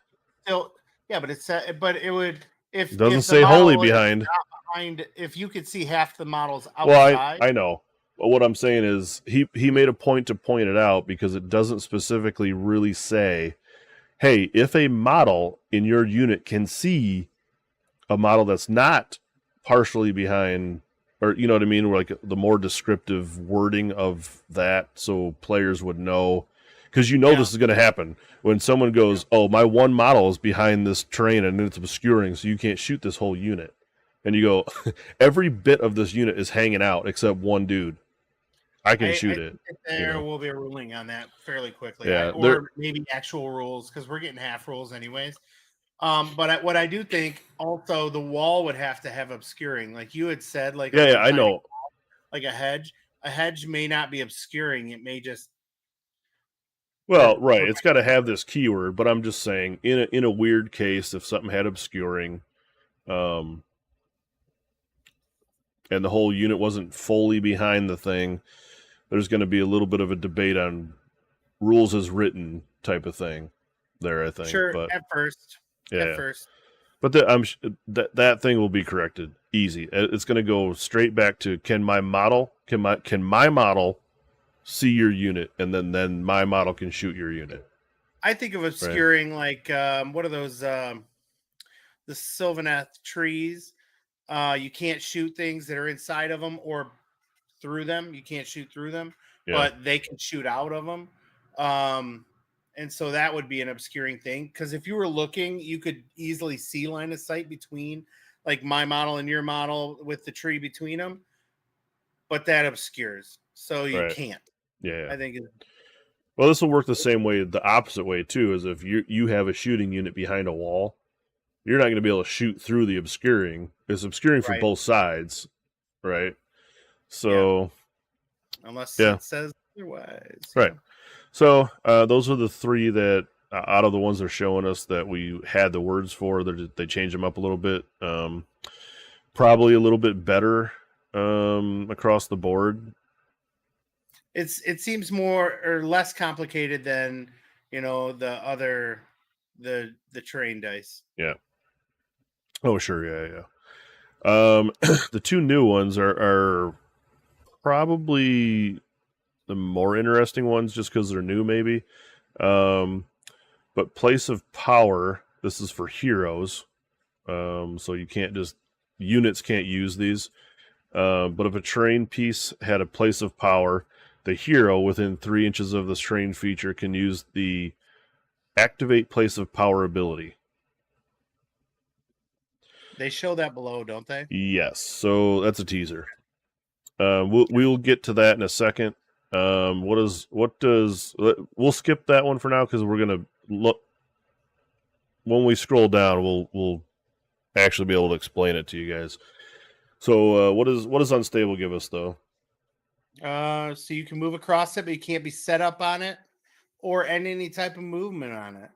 But it would if it doesn't say wholly behind. If you could see half the models outside. Well, I know. But what I'm saying is he made a point to point it out because it doesn't specifically really say, hey, if a model in your unit can see a model that's not partially behind, or you know what I mean, like the more descriptive wording of that, so players would know, because this is going to happen when someone goes, oh, my one model is behind this terrain and it's obscuring, so you can't shoot this whole unit. And you go, every bit of this unit is hanging out except one dude. I can shoot it. There will be a ruling on that fairly quickly. Yeah, or maybe actual rules, because we're getting half rules anyways. But what I do think also the wall would have to have obscuring, like you had said, like I know, wall, like a hedge. A hedge may not be obscuring; it may just. Well, right, it's got to have this keyword, but I'm just saying, in a weird case, if something had obscuring, and the whole unit wasn't fully behind the thing, there's going to be a little bit of a debate on rules as written type of thing there, I think. Sure, but, at first. Yeah. At first. But that thing will be corrected easy. It's going to go straight back to can my model see your unit, and then my model can shoot your unit. I think of obscuring like what are those the Sylvaneth trees. You can't shoot things that are inside of them or through them. You can't shoot through them, but they can shoot out of them. And so that would be an obscuring thing, because if you were looking, you could easily see line of sight between like my model and your model with the tree between them. but that obscures, so you Right. can't. Yeah. I think Well, this will work the same way, the opposite way too, is if you have a shooting unit behind a wall, you're not going to be able to shoot through the obscuring. It's obscuring from right. both sides, right? Yeah, So, unless yeah, it says otherwise. right. Yeah. So, those are the three that, out of the ones they're showing us that we had the words for, they changed them up a little bit. Probably a little bit better across the board. It seems more or less complicated than the other the terrain dice. Yeah. Oh, sure. Yeah, yeah. The two new ones are probably the more interesting ones just because they're new, maybe. But place of power, this is for heroes. So you can't just, units can't use these. But if a terrain piece had a place of power, the hero within 3 inches of this terrain feature can use the activate place of power ability. They show that below, don't they? Yes, so that's a teaser. We'll get to that in a second. We'll skip that one for now because we're gonna look when we scroll down. We'll actually be able to explain it to you guys. So what does unstable give us though? So you can move across it, but you can't be set up on it or any type of movement on it.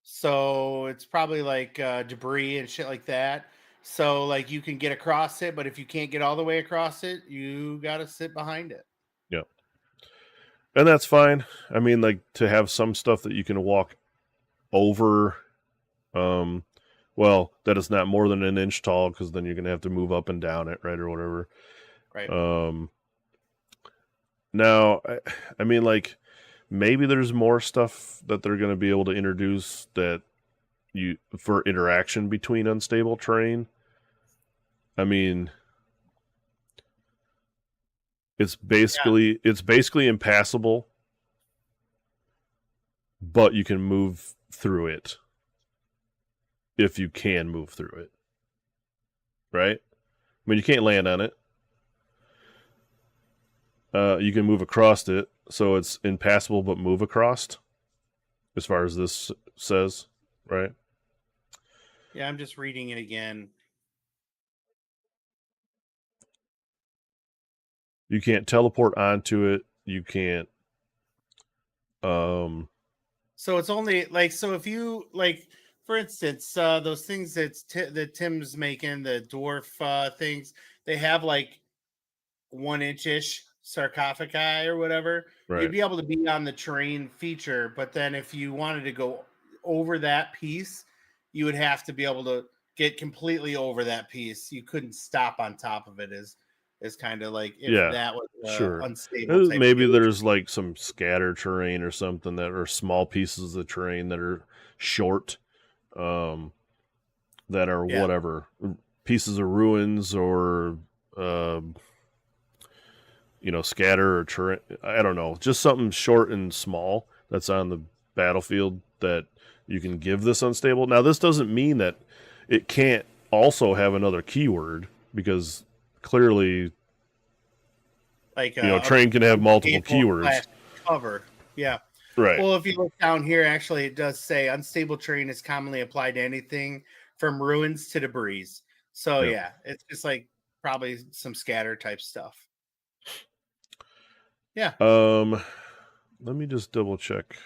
So it's probably like debris and shit like that. So like you can get across it, but if you can't get all the way across it, you got to sit behind it. Yeah, and that's fine. I mean, like to have some stuff that you can walk over. Well, that is not more than an inch tall because then you're gonna have to move up and down it, right, or whatever. Right. Now, I mean, like maybe there's more stuff that they're going to be able to introduce that for interaction between unstable terrain. I mean, it's basically impassable, but you can move through it if you can move through it, right? I mean, you can't land on it. You can move across it, so it's impassable but move across, as far as this says, right? Yeah, I'm just reading it again. You can't teleport onto it. You can't. So it's only like, so if you like, for instance, those things that Tim's making, the dwarf things, they have like 1 inch ish sarcophagi or whatever. You'd Right. be able to be on the terrain feature, but then if you wanted to go over that piece, you would have to be able to get completely over that piece. You couldn't stop on top of it. Is kind of like if Yeah. that was Sure. unstable type Maybe of deal. there's like some scatter terrain or something that are small pieces of terrain that are short, that are Yeah. whatever pieces of ruins or scatter or terrain. I don't know, just something short and small that's on the battlefield that you can give this unstable. Now, this doesn't mean that it can't also have another keyword because clearly, Like train can have multiple unstable keywords. cover. Yeah. Right. Well, if you look down here, actually, it does say unstable terrain is commonly applied to anything from ruins to debris. So Yep. yeah, it's just like probably some scatter type stuff. Yeah. Let me just double check.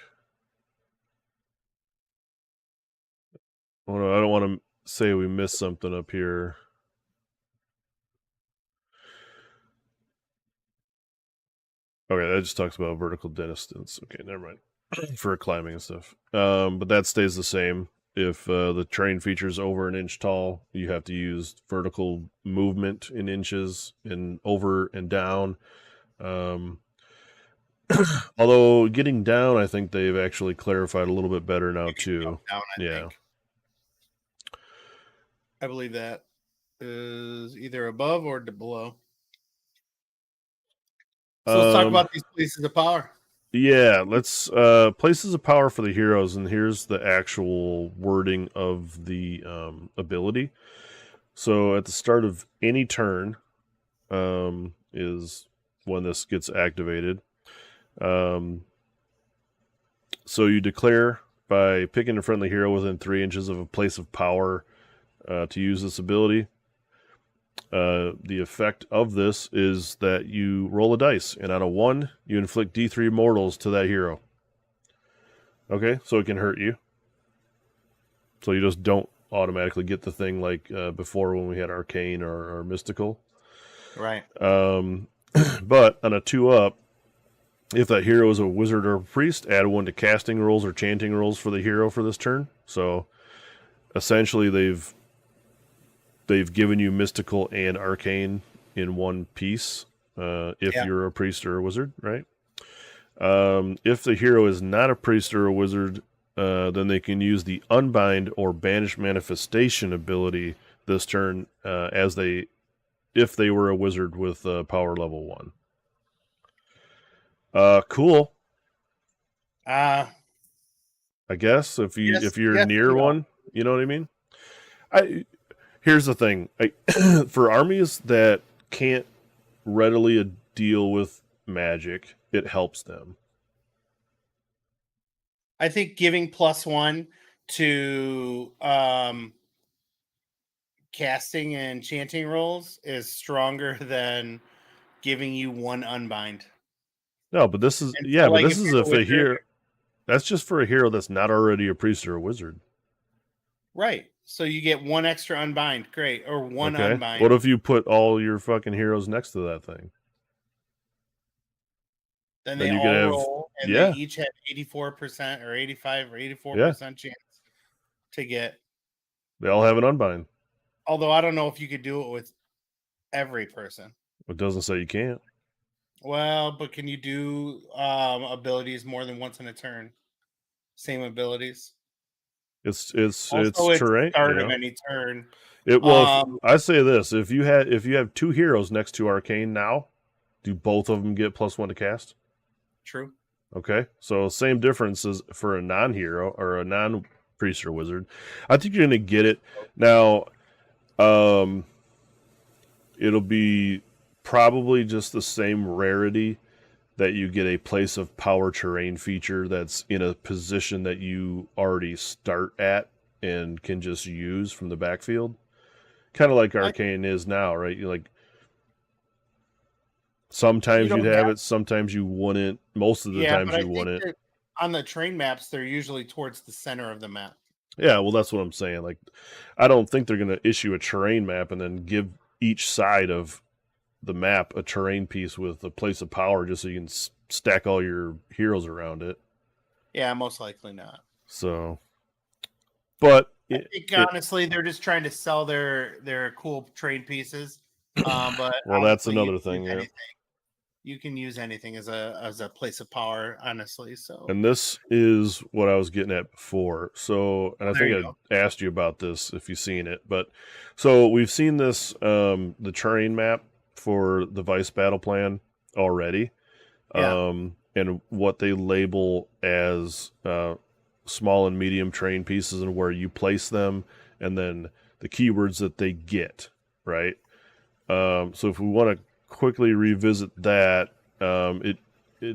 Oh, no, I don't want to say we missed something up here. Okay, that just talks about vertical distance. Okay, never mind. For climbing and stuff. But that stays the same. If the terrain features over an inch tall, you have to use vertical movement in inches and over and down. Although getting down, I think they've actually clarified a little bit better now too. Down, I Yeah. think. I believe that is either above or below. So let's talk about these places of power. Yeah, let's places of power for the heroes, and here's the actual wording of the ability. So at the start of any turn, is when this gets activated. So you declare by picking a friendly hero within 3 inches of a place of power to use this ability. The effect of this is that you roll a dice, and on a 1, you inflict D3 mortals to that hero. Okay, so it can hurt you. So you just don't automatically get the thing like before when we had Arcane or Mystical. Right. But on a 2-up, if that hero is a wizard or a priest, add 1 to casting rolls or chanting rolls for the hero for this turn. So essentially they've given you mystical and arcane in one piece if you're a priest or a wizard, right? If the hero is not a priest or a wizard, then they can use the unbind or banish manifestation ability this turn if they were a wizard with power level 1. Cool. I guess if you're near one, you know what I mean? Here's the thing. For armies that can't readily deal with magic, it helps them. I think giving +1 to casting and chanting rolls is stronger than giving you 1 unbind. No, but this is but this is if a hero. That's just for a hero that's not already a priest or a wizard. Right. So you get 1 extra unbind. Great. Or 1 unbind. What if you put all your fucking heroes next to that thing? Then they all roll, and they each have 84% or 85 or 84% chance to get. They all have an unbind. Although I don't know if you could do it with every person. It doesn't say you can't. Well, but can you do abilities more than once in a turn? Same abilities. It's terrain. Start of any turn. I say this: if you have 2 heroes next to arcane now, do both of them get +1 to cast? True. Okay, so same difference as for a non-hero or a non-priest or wizard. I think you're gonna get it now. It'll be probably just the same rarity that you get a place of power terrain feature that's in a position that you already start at and can just use from the backfield. Kind of like Arcane is now, right? You like sometimes you'd have it, sometimes you wouldn't. Most of the times you wouldn't. On the terrain maps, they're usually towards the center of the map. Yeah, well, that's what I'm saying. Like, I don't think they're going to issue a terrain map and then give each side of the map a terrain piece with a place of power just so you can stack all your heroes around it. Yeah, most likely not. So, but I think honestly, they're just trying to sell their cool trade pieces. But well, that's another thing. Yeah. You can use anything as a place of power, honestly. So, and this is what I was getting at before. So, and I think I asked you about this if you've seen it, but so we've seen this the terrain map for the Vice battle plan already, and what they label as small and medium terrain pieces and where you place them, and then the keywords that they get, right? So if we want to quickly revisit that, it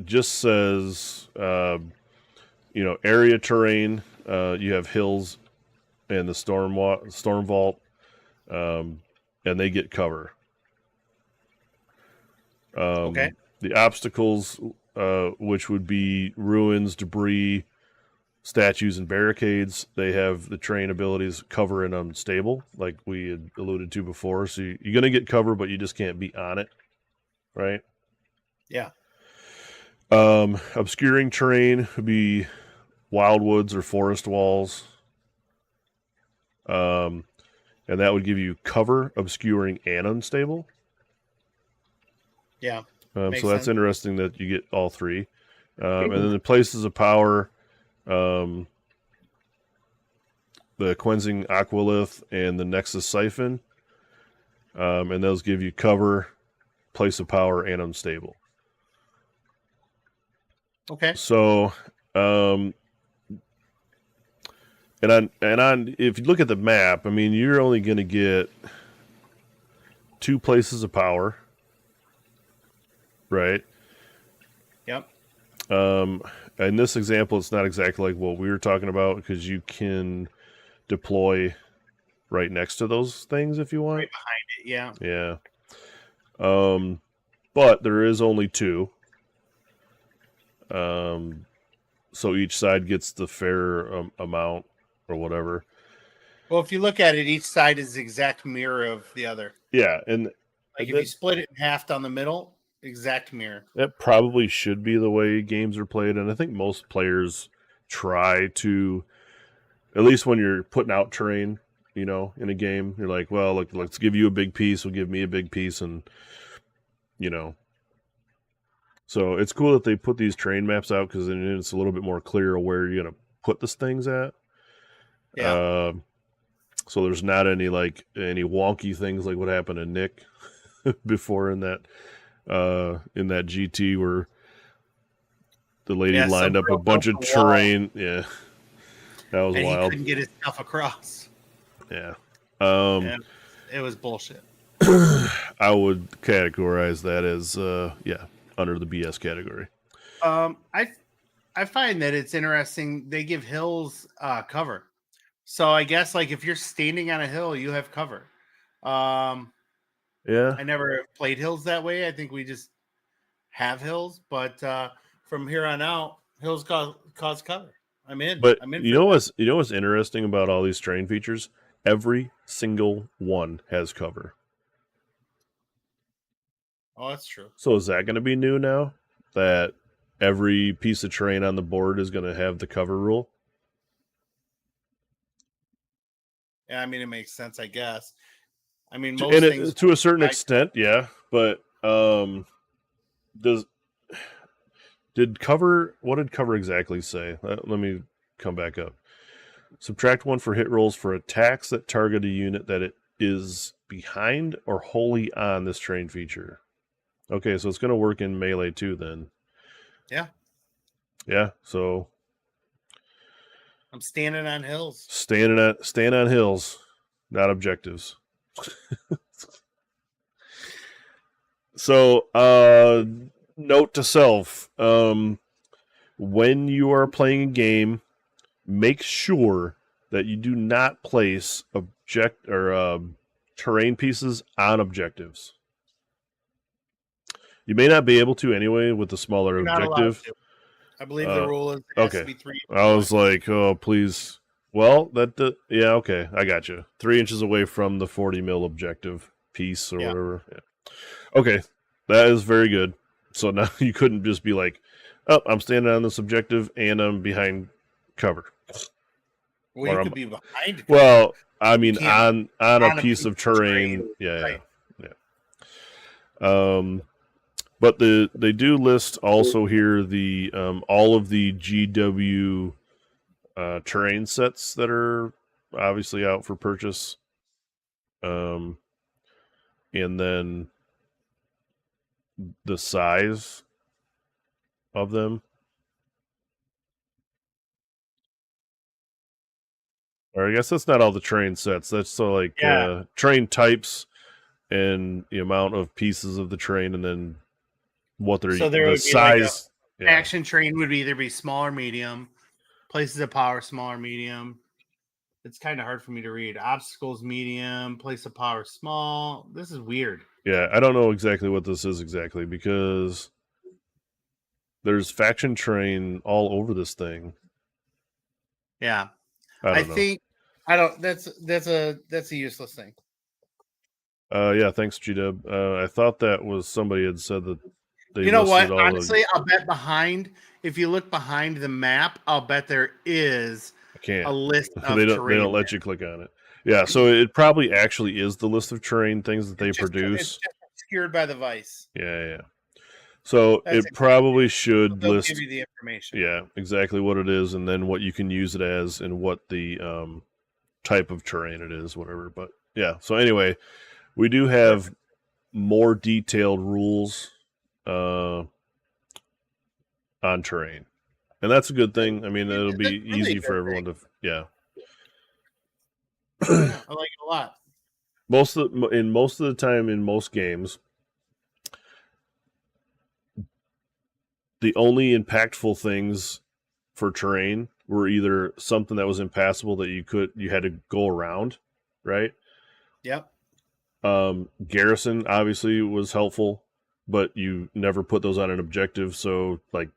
just says area terrain. You have hills and the storm vault, and they get cover. The obstacles, which would be ruins, debris, statues, and barricades, they have the terrain abilities cover and unstable, like we had alluded to before. So you're going to get cover, but you just can't be on it, right? Yeah. Obscuring terrain would be wildwoods or forest walls. And that would give you cover, obscuring, and unstable. Yeah. So that's interesting that you get all 3. And then the places of power, the Cleansing Aqualith and the Nexus Siphon. And those give you cover, place of power, and unstable. Okay. So, and if you look at the map, I mean, you're only going to get 2 places of power. right? Yep. In this example, it's not exactly like what we were talking about because you can deploy right next to those things if you want. Right behind it. Yeah. Yeah. But there is only two. So each side gets the fair amount or whatever. Well, if you look at it, each side is the exact mirror of the other. Yeah, and Like if you split it in half down the middle, exact mirror. that probably should be the way games are played, and I think most players try to, at least when you're putting out terrain, in a game, you're like, well, look, let's give you a big piece, we'll give me a big piece, and so it's cool that they put these terrain maps out because then it's a little bit more clear where you're gonna put these things at. Yeah. So there's not any wonky things like what happened to Nick before in that GT where the lady lined up a bunch of terrain. Yeah, that was and wild. He couldn't get his stuff across. Yeah, it was bullshit. I would categorize that as under the BS category. I find that it's interesting. They give hills cover. So I guess like if you're standing on a hill, you have cover. Yeah. I never played hills that way. I think we just have hills, but from here on out, hills cause cover. I'm in. But I'm in. you know what's interesting about all these terrain features? Every single one has cover. Oh, that's true. So is that going to be new now? That every piece of terrain on the board is going to have the cover rule? Yeah, I mean, it makes sense, I guess. I mean, most things to a certain extent, yeah. But what did cover exactly say? Let me come back up. Subtract 1 for hit rolls for attacks that target a unit that it is behind or wholly on this terrain feature. Okay, so it's going to work in melee too then. Yeah. Yeah, so I'm standing on hills. Stand on hills, not objectives. So, note to self, when you are playing a game, make sure that you do not place terrain pieces on objectives. You may not be able to anyway with the smaller objective. I believe the rule is it has to be 3 inches I was like, oh, please. Well, yeah, okay, I got you. 3 inches away from the 40 mil objective piece or whatever. Yeah. Okay, that is very good. So now you couldn't just be like, oh, I'm standing on this objective and I'm behind cover. Well, you could be behind cover. Well, I mean, on a piece of terrain. Yeah. But they do list also here the all of the GW terrain sets that are obviously out for purchase. And then the size of them. Or I guess that's not all the terrain sets. That's terrain types and the amount of pieces of the terrain, and then what they're the size. Action terrain would either be small or medium. Places of power, small or medium. It's kind of hard for me to read. Obstacles, medium. Place of power, small. This is weird. Yeah, I don't know exactly what this is exactly because there's faction terrain all over this thing. Yeah, I think I don't. That's a useless thing. Yeah, thanks, GW. I thought that was somebody had said that they. You know what? Honestly, I'll bet behind. If you look behind the map, I'll bet there is a list of terrain. They don't let you click on it. Yeah, so it probably actually is the list of terrain things that they produce. It's just obscured by the vice. Yeah. So it probably should list. Give you the information. Yeah, exactly what it is, and then what you can use it as, and what the type of terrain it is, whatever. But yeah, so anyway, we do have more detailed rules on terrain, and that's a good thing. I mean, it'll be easy for everyone to. Yeah. I like it a lot. Most of the time in most games, the only impactful things for terrain were either something that was impassable that you had to go around, right? Yep. Garrison obviously was helpful, but you never put those on an objective. So, like,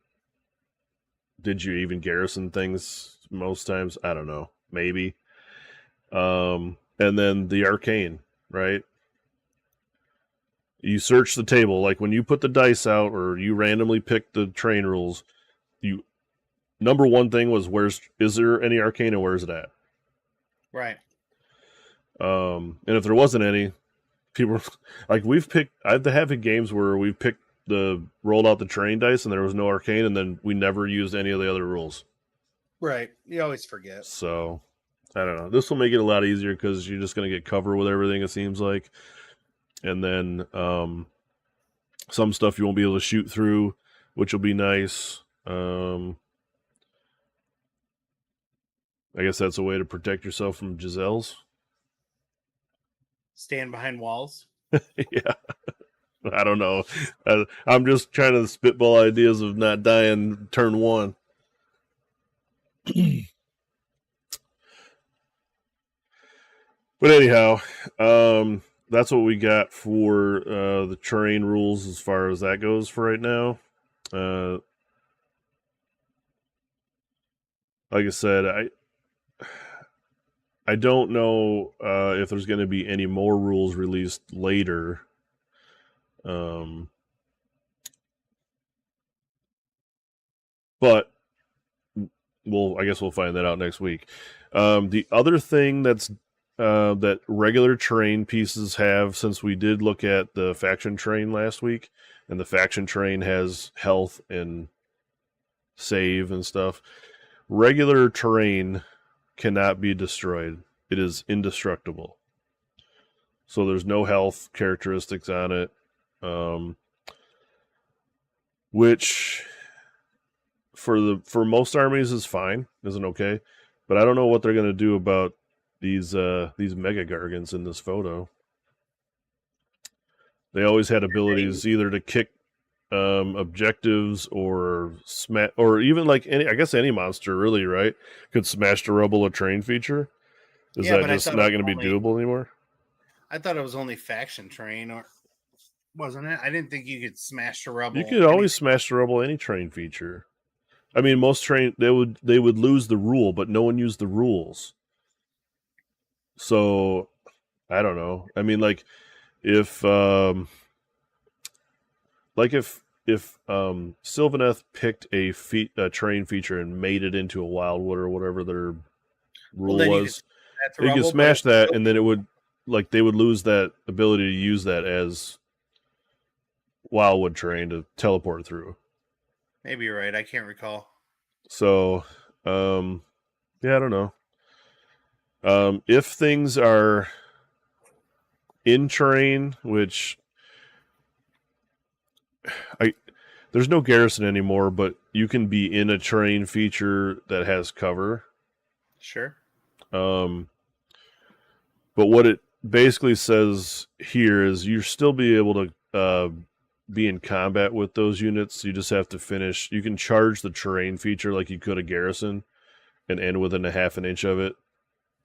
did you even garrison things most times? I don't know. Maybe. And then the arcane, right? You search the table. Like when you put the dice out or you randomly pick the terrain rules, you number one thing was is there any arcane and where's it at? Right. And if there wasn't any, people like I've had games where we've rolled out the terrain dice and there was no arcane, and then we never used any of the other rules. Right. You always forget. So I don't know. This will make it a lot easier because you're just going to get covered with everything, it seems like. And then some stuff you won't be able to shoot through, which will be nice. I guess that's a way to protect yourself from Jezzails. Stand behind walls. Yeah. I don't know. I'm just trying to spitball ideas of not dying turn one. But anyhow, that's what we got for the terrain rules as far as that goes for right now. Like I said, I don't know if there's going to be any more rules released later. But I guess we'll find that out next week. The other thing that regular terrain pieces have, since we did look at the faction terrain last week, and the faction terrain has health and save and stuff, regular terrain cannot be destroyed. It is indestructible. So there's no health characteristics on it, which for most armies is fine, isn't okay. But I don't know what they're going to do about these mega gargants in this photo. They always had abilities either to kick objectives or smash, or even like any monster really, right? Could smash to rubble a terrain feature. Is that just not going to be doable anymore? I thought it was only faction terrain, or wasn't it? I didn't think you could smash to rubble. You could always smash to rubble any terrain feature. I mean, most terrain they would lose the rule, but no one used the rules. So I don't know. I mean, like if Sylvaneth picked a terrain feature and made it into a wildwood or whatever their rule was, you could smash that, and then it would, like, they would lose that ability to use that as wildwood terrain to teleport through. Maybe you're right. I can't recall. So, yeah, I don't know. If things are in terrain, which there's no garrison anymore, but you can be in a terrain feature that has cover. Sure. But what it basically says here is you'll still be able to be in combat with those units. You just have to finish. You can charge the terrain feature like you could a garrison and end within a half an inch of it,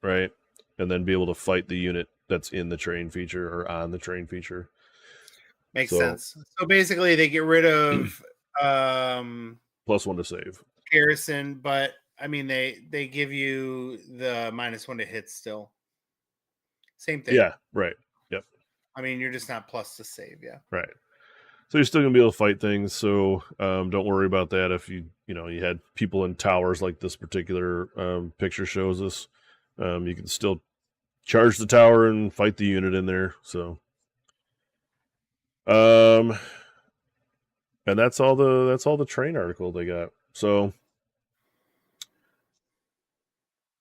right? And then be able to fight the unit that's in the terrain feature or on the terrain feature. Makes sense. So basically they get rid of +1 to save. Garrison, but I mean they give you the -1 to hit still. Same thing. Yeah, right. Yep. I mean, you're just not plus to save, yeah. Right. So you're still gonna be able to fight things. So don't worry about that. If you had people in towers like this particular picture shows us, you can still charge the tower and fight the unit in there. So, and that's all the train article they got. So,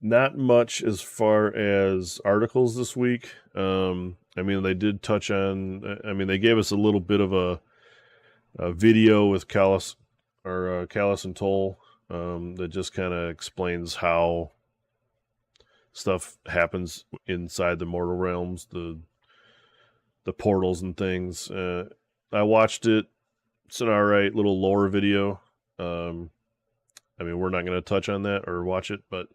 not much as far as articles this week. I mean, they did touch on. I mean, they gave us a little bit of a video with Callus and Toll that just kind of explains how stuff happens inside the mortal realms, the portals and things. I watched it. It's an alright little lore video. I mean, we're not going to touch on that or watch it, but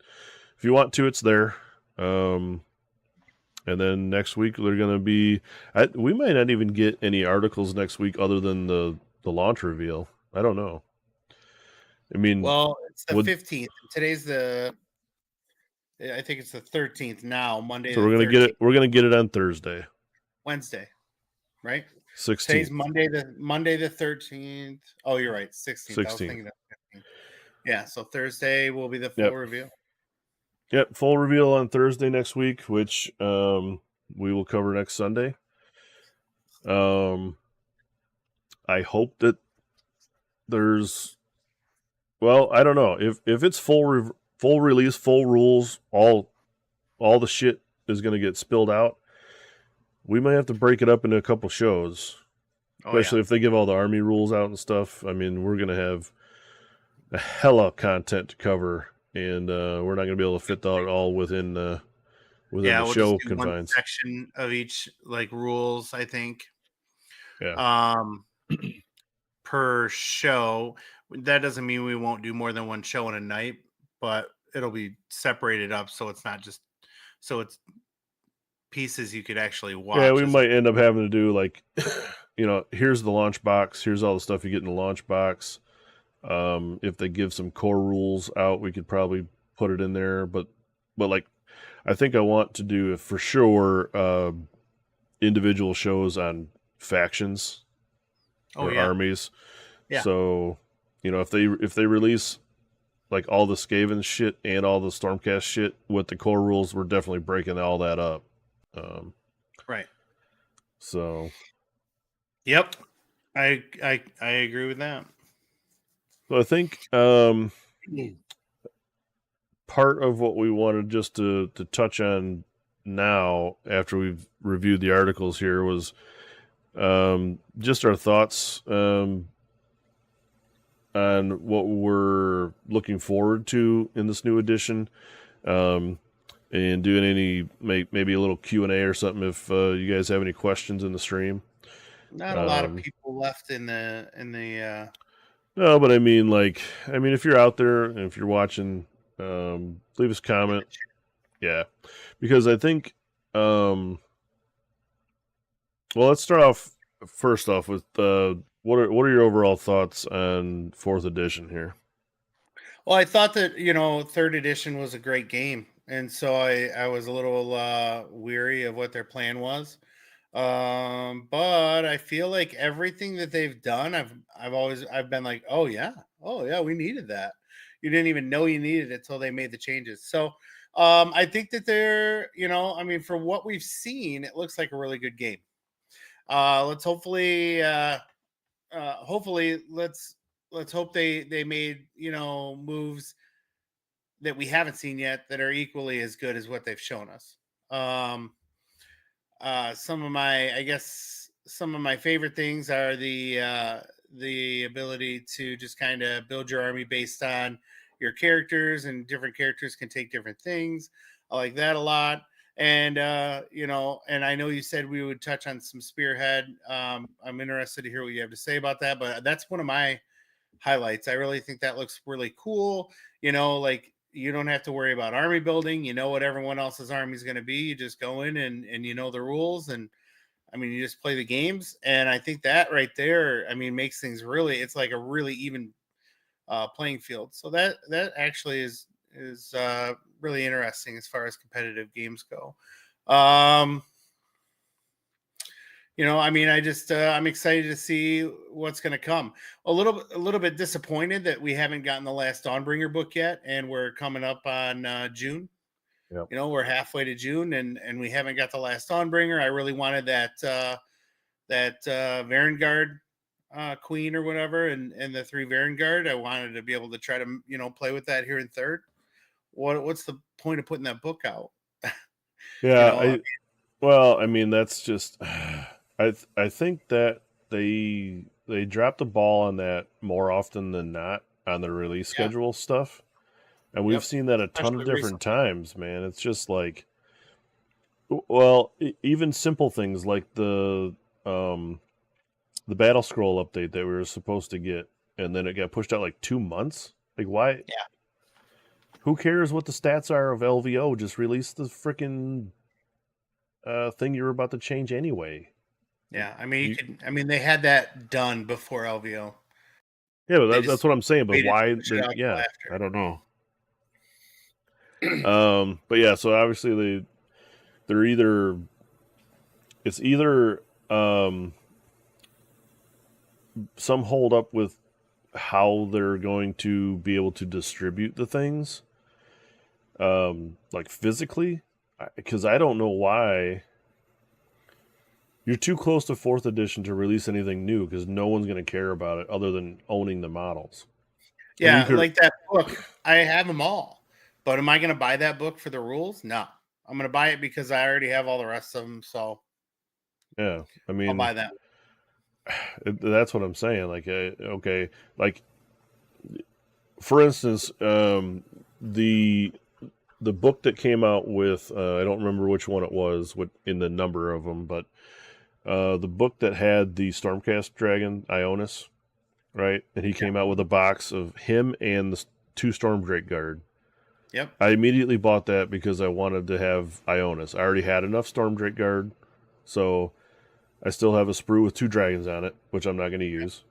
if you want to, it's there. And then next week they're going to be. We might not even get any articles next week other than the launch reveal. I don't know. I mean, Well, it's the would 15th. Today's I think it's the 13th now. Monday so the we're gonna get 13th. it. We're gonna get it on Thursday, Wednesday, right? 16th. Today's Monday the 13th. Oh, you're right, 16th. I was 16th. thinking of 15th. Yeah, so Thursday will be the full Yep. reveal. Yep. Full reveal on Thursday next week, which we will cover next Sunday. I hope that there's. Well, I don't know if it's full release, full rules, all the shit is going to get spilled out. We might have to break it up into a couple shows, especially if they give all the army rules out and stuff. I mean, we're going to have a hella content to cover, and we're not going to be able to fit that all within the we'll show just do one confines. section of each like rules, I think. Yeah. Per show. That doesn't mean we won't do more than one show in a night, but it'll be separated up so it's not just it's pieces you could actually watch. Yeah, we might end up having to do like, here's the launch box. Here's all the stuff you get in the launch box. If they give some core rules out, we could probably put it in there. But like, I think I want to do for sure individual shows on factions or armies. Yeah. So, if they release like all the Skaven shit and all the Stormcast shit with the core rules, we're definitely breaking all that up. Right. So. Yep. I agree with that. So I think part of what we wanted just to touch on now after we've reviewed the articles here was just our thoughts on what we're looking forward to in this new edition, and doing any maybe a little Q&A or something if you guys have any questions in the stream. Not a lot of people left in the No, but I mean, if you're out there and if you're watching, leave us a comment. Yeah, because I think, well, let's start off first off with what are your overall thoughts on 4th edition here? Well, I thought that 3rd edition was a great game, and so I was a little weary of what their plan was. But I feel like everything that they've done, I've been like, oh yeah, we needed that. You didn't even know you needed it till they made the changes. So I think that they're, for what we've seen, it looks like a really good game. Let's hopefully let's hope they made moves that we haven't seen yet that are equally as good as what they've shown us. Some of my favorite things are the ability to just kind of build your army based on your characters, and different characters can take different things. I like that a lot. And and I know you said we would touch on some Spearhead. I'm interested to hear what you have to say about that, but that's one of my highlights. I really think that looks really cool. Like, you don't have to worry about army building. You know what everyone else's army is going to be. You just go in and you know the rules, and you just play the games. And I think that right there, makes things it's like a really even playing field. So that actually is really interesting as far as competitive games go. I'm excited to see what's going to come. A little bit disappointed that we haven't gotten the last Dawnbringer book yet, and we're coming up on June. Yep. We're halfway to June, and we haven't got the last Dawnbringer. I really wanted that Varengard queen or whatever, and the 3 Varengard. I wanted to be able to try to play with that here in 3rd. What's the point of putting that book out? Yeah, that's just. I think that they drop the ball on that more often than not on the release schedule stuff, and we've seen that a ton of different times, man. It's just like, well, even simple things like the battle scroll update that we were supposed to get, and then it got pushed out like 2 months. Like, why? Yeah. Who cares what the stats are of LVO? Just release the freaking thing you were about to change anyway. Yeah, I mean, they had that done before LVO. Yeah, but that's what I'm saying. But why? Yeah, I don't know. But yeah, so obviously they're either some hold up with how they're going to be able to distribute the things, like physically, because I don't know why. You're too close to 4th edition to release anything new because no one's going to care about it other than owning the models. Yeah, like that book. I have them all. But am I going to buy that book for the rules? No. I'm going to buy it because I already have all the rest of them. So yeah, I mean, I'll buy that. That's what I'm saying. Like, okay, like for instance, the book that came out with I don't remember which one it was, what in the number of them, but the book that had the Stormcast dragon Ionis, right? And he came out with a box of him and the 2 Stormdrake Guard. Yep. I immediately bought that because I wanted to have Ionis. I already had enough Stormdrake Guard, so I still have a sprue with 2 dragons on it, which I'm not going to use.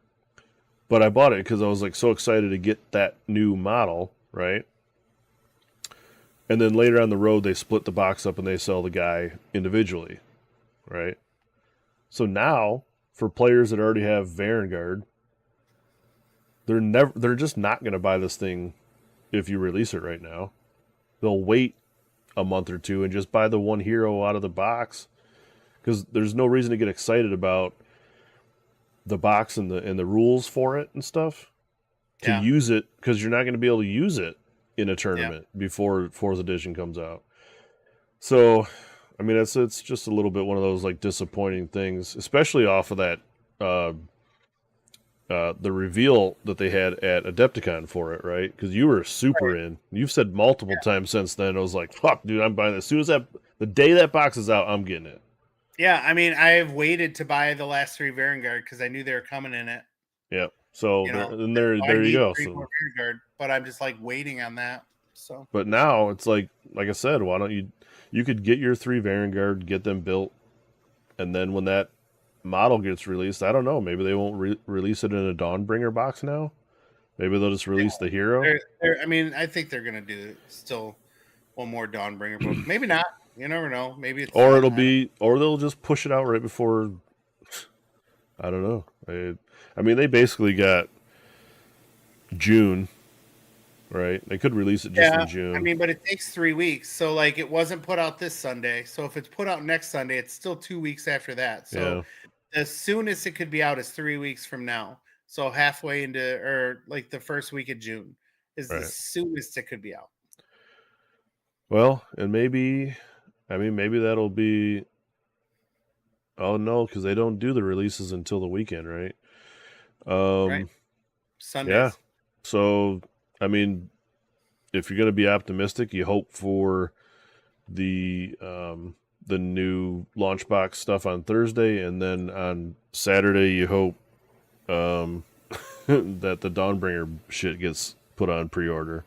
But I bought it because I was like so excited to get that new model, right? And then later on the road, they split the box up and they sell the guy individually, right? So now, for players that already have Varangard, they're just not going to buy this thing if you release it right now. They'll wait a month or 2 and just buy the one hero out of the box because there's no reason to get excited about the box and the rules for it and stuff to use it, because you're not going to be able to use it in a tournament before 4th edition comes out. So, I mean, it's just a little bit one of those like disappointing things, especially off of that the reveal that they had at Adepticon for it, right? Because you were super in. You've said multiple times since then. I was like, "Fuck, dude, I'm buying this." As soon as the day that box is out, I'm getting it. Yeah, I mean, I've waited to buy the last 3 Varangard because I knew they were coming in it. Yeah. So there you go. 3 more Varangard, but I'm just like waiting on that. So, but now it's like I said, why don't you could get your 3 Varangard, get them built, and then when that model gets released, I don't know, maybe they won't release it in a Dawnbringer box now. Maybe they'll just release the hero. I mean, I think they're gonna do still one more Dawnbringer book. Maybe not. You never know. Maybe it's or they'll just push it out right before. I don't know. I mean, they basically got June, right? They could release it just in June. I mean, but it takes 3 weeks. So, like, it wasn't put out this Sunday. So, if it's put out next Sunday, it's still 2 weeks after that. So, the soonest it could be out is 3 weeks from now. So, halfway into, or like the first week of June is the soonest it could be out. Well, and maybe that'll be. Oh no, because they don't do the releases until the weekend, right? Right. Sundays. Yeah. So, I mean, if you're going to be optimistic, you hope for the new launch box stuff on Thursday, and then on Saturday you hope that the Dawnbringer shit gets put on pre-order.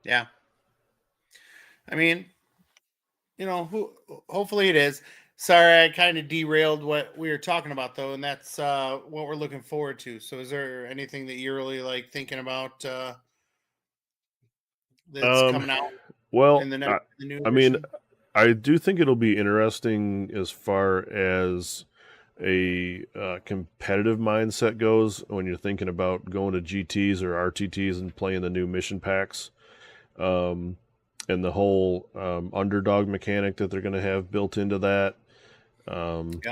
Yeah. I mean, hopefully it is. Sorry, I kind of derailed what we were talking about, though, and that's what we're looking forward to. So, is there anything that you're really like thinking about that's coming out? Well, in the new I mean, I do think it'll be interesting as far as a competitive mindset goes when you're thinking about going to GTs or RTTs and playing the new mission packs. And the whole underdog mechanic that they're going to have built into that. And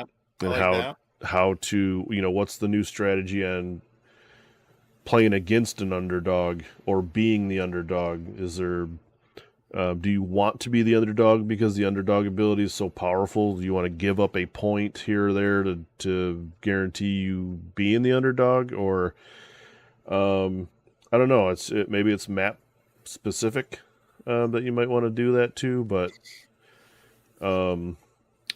how to, what's the new strategy on playing against an underdog or being the underdog? Is there, do you want to be the underdog because the underdog ability is so powerful? Do you want to give up a point here or there to guarantee you being the underdog? Or, I don't know. Maybe it's map specific. That you might want to do that too, but I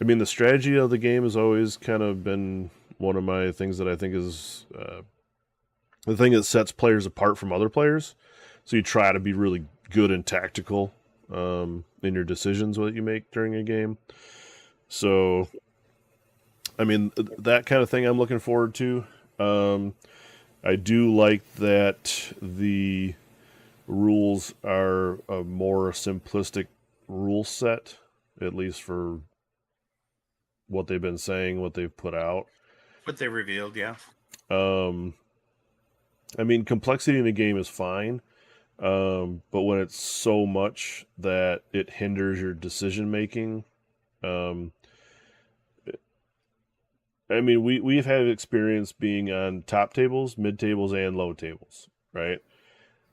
mean, the strategy of the game has always kind of been one of my things that I think is the thing that sets players apart from other players. So you try to be really good and tactical in your decisions that you make during a game. So, I mean, that kind of thing I'm looking forward to. I do like that the rules are a more simplistic rule set, at least for what they've been saying, what they've put out. What they revealed, yeah. I mean, complexity in a game is fine, but when it's so much that it hinders your decision making, um, I mean, we've had experience being on top tables, mid tables, and low tables, right?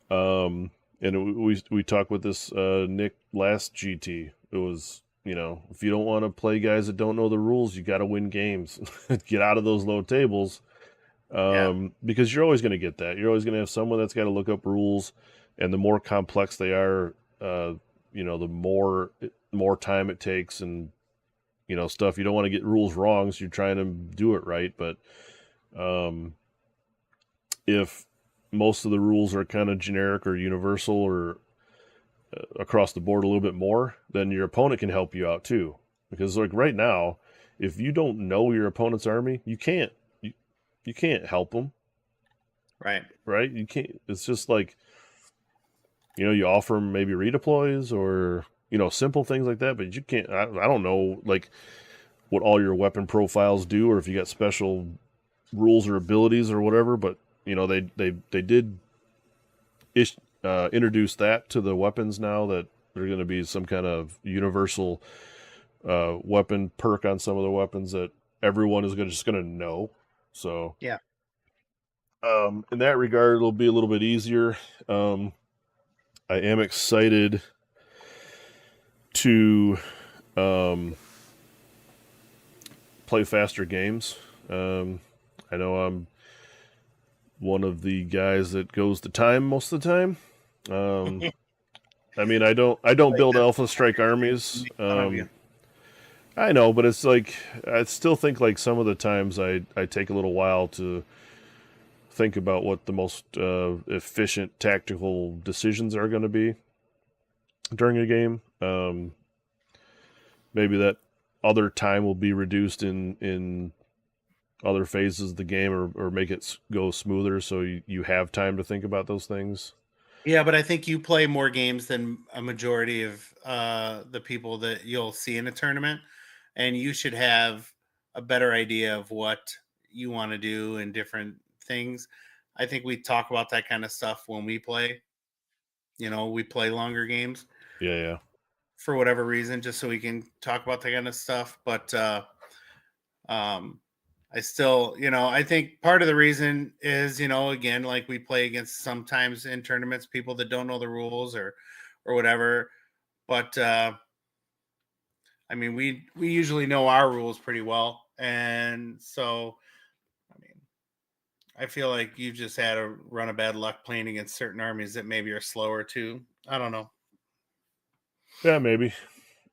And we talked with this Nick last GT. It was, if you don't want to play guys that don't know the rules, you got to win games. Get out of those low tables, because you're always going to get that. You're always going to have someone that's got to look up rules, and the more complex they are, the more time it takes, and stuff. You don't want to get rules wrong, so you're trying to do it right. But if most of the rules are kind of generic or universal or across the board a little bit more, then your opponent can help you out too. Because like right now, if you don't know your opponent's army, you can't help them. Right? You can't. It's just like, you offer them maybe redeploys or simple things like that, but you can't. I don't know like what all your weapon profiles do, or if you got special rules or abilities or whatever. But they did introduce that to the weapons now, that there's going to be some kind of universal weapon perk on some of the weapons that everyone is just going to know. So yeah, in that regard, it'll be a little bit easier. I am excited to play faster games. I know I'm one of the guys that goes to time most of the time. I mean, I don't build Alpha Strike armies. I know, but it's like I still think like some of the times I take a little while to think about what the most efficient tactical decisions are going to be during a game. Maybe that other time will be reduced in other phases of the game, or make it go smoother, so you have time to think about those things. Yeah, but I think you play more games than a majority of the people that you'll see in a tournament, and you should have a better idea of what you want to do and different things. I think we talk about that kind of stuff when we play. We play longer games Yeah. for whatever reason, just so we can talk about that kind of stuff. But I still, I think part of the reason is, again, like we play against sometimes in tournaments people that don't know the rules or whatever. But I mean, we usually know our rules pretty well, and so I mean, I feel like you just had a run of bad luck playing against certain armies that maybe are slower too. I don't know. Yeah, maybe.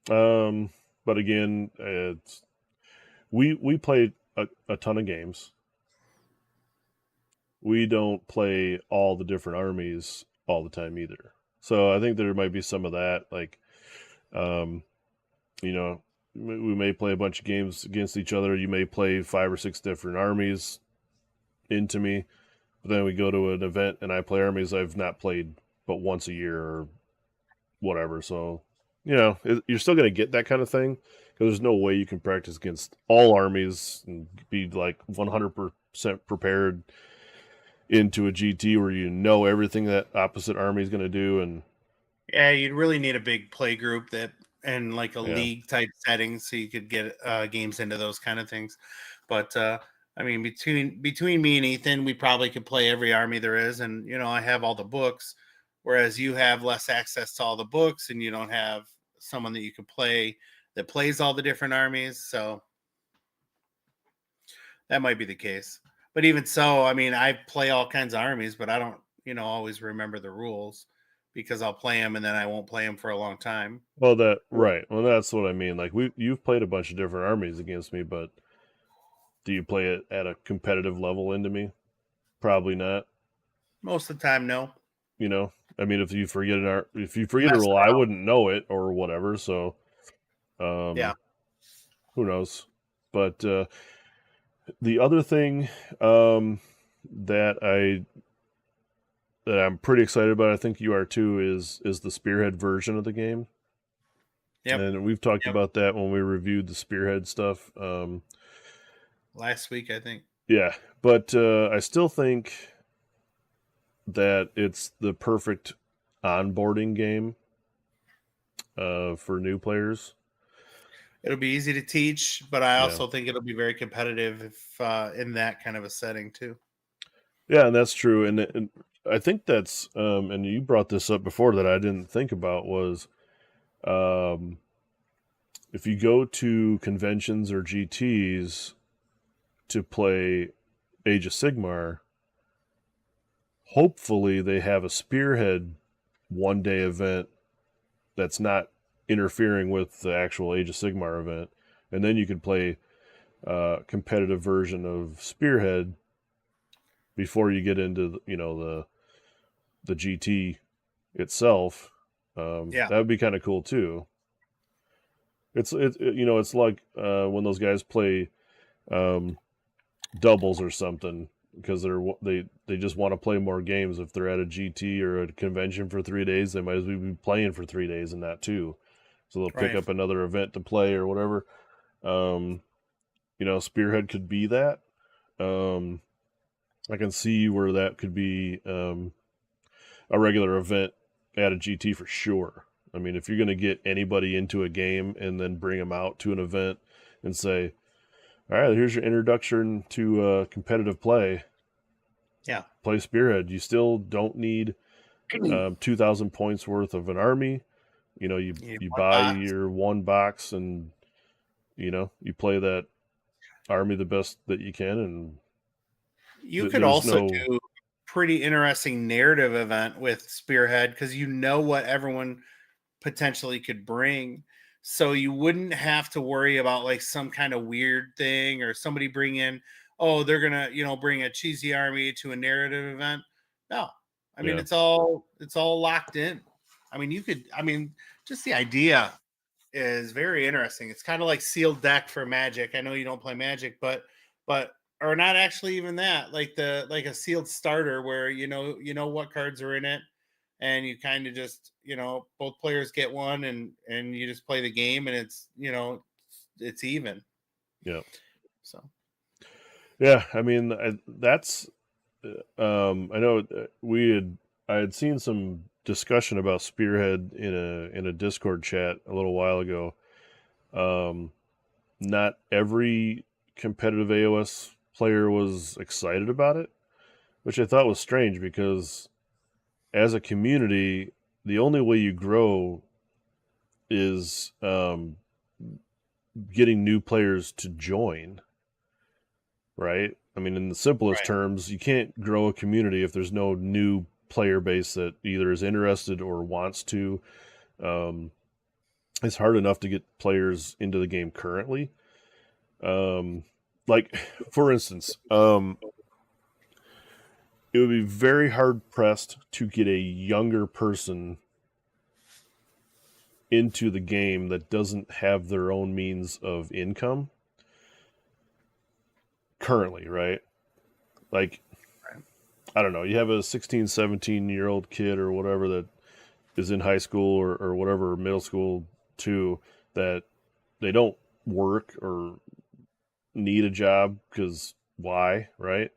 But again, we play a ton of games. We don't play all the different armies all the time either. So I think there might be some of that. Like, we may play a bunch of games against each other. You may play 5 or 6 different armies into me, but then we go to an event and I play armies I've not played but once a year or whatever. So, you're still going to get that kind of thing, because there's no way you can practice against all armies and be like 100% prepared into a GT where everything that opposite army is going to do. And yeah, you'd really need a big play group and like a league type setting, so you could get games into those kind of things. But I mean, between me and Ethan, we probably could play every army there is, and I have all the books, whereas you have less access to all the books, and you don't have someone that you can play that plays all the different armies. So that might be the case. But even so, I mean, I play all kinds of armies, but I don't, always remember the rules, because I'll play them and then I won't play them for a long time. Well, right. Well, that's what I mean. Like you've played a bunch of different armies against me, but Do you play it at a competitive level into me? Probably not. Most of the time, no. You know, I mean, if you forget a Messing rule, I around. wouldn't know it or whatever. So, Yeah. um, who knows? But the other thing um, that I'm pretty excited about, I think you are too, is the Spearhead version of the game. Yep. And we've talked Yep. about that when we reviewed the Spearhead stuff. Last week, I think. Yeah, but I still think that it's the perfect onboarding game for new players. It'll be easy to teach, but I Yeah, also think it'll be very competitive if in that kind of a setting too. yeah, and that's true. And I think that's and you brought this up before that I didn't think about was um, if you go to conventions or GTS to play Age of Sigmar, hopefully they have a Spearhead 1 day event that's not interfering with the actual Age of Sigmar event, and then you could play a competitive version of Spearhead before you get into the GT itself. Yeah. That would be kind of cool too. It's like when those guys play um, doubles or something because they just want to play more games. If they're at a GT or a convention for 3 days, they might as well be playing for 3 days in that too. So they'll pick Right. up another event to play or whatever. Um, Spearhead could be that. Um, I can see where that could be a regular event at a GT for sure. I mean, if you're going to get anybody into a game and then bring them out to an event and say, all right, here's your introduction to competitive play, Yeah. play Spearhead. You still don't need 2,000 points worth of an army. You need You one buy box. your one box and, you play that army the best that you can. And You could there's also no, do pretty interesting narrative event with Spearhead because you know what everyone potentially could bring. So you wouldn't have to worry about like some kind of weird thing or somebody bring in, oh, they're gonna, bring a cheesy army to a narrative event. No, I mean yeah, it's all locked in. Just the idea is very interesting. It's kind of like sealed deck for Magic. I know you don't play Magic, but or not actually even that. Like a sealed starter where you know what cards are in it, and you kind of just both players get one, and you just play the game, and it's even. yeah. So Yeah, I mean, that's I know I had seen some discussion about Spearhead in a Discord chat a little while ago. Um, Not every competitive AOS player was excited about it, which I thought was strange because as a community, the only way you grow is getting new players to join, right? I mean, in the simplest right, terms, you can't grow a community if there's no new player base that either is interested or wants to. Um, it's hard enough to get players into the game currently. Um, like, for instance, it would be very hard pressed to get a younger person into the game that doesn't have their own means of income currently, right? Like, right. I don't know, you have a 16, 17-year-old kid or whatever that is in high school or whatever, middle school too, that they don't work or need a job because why, right?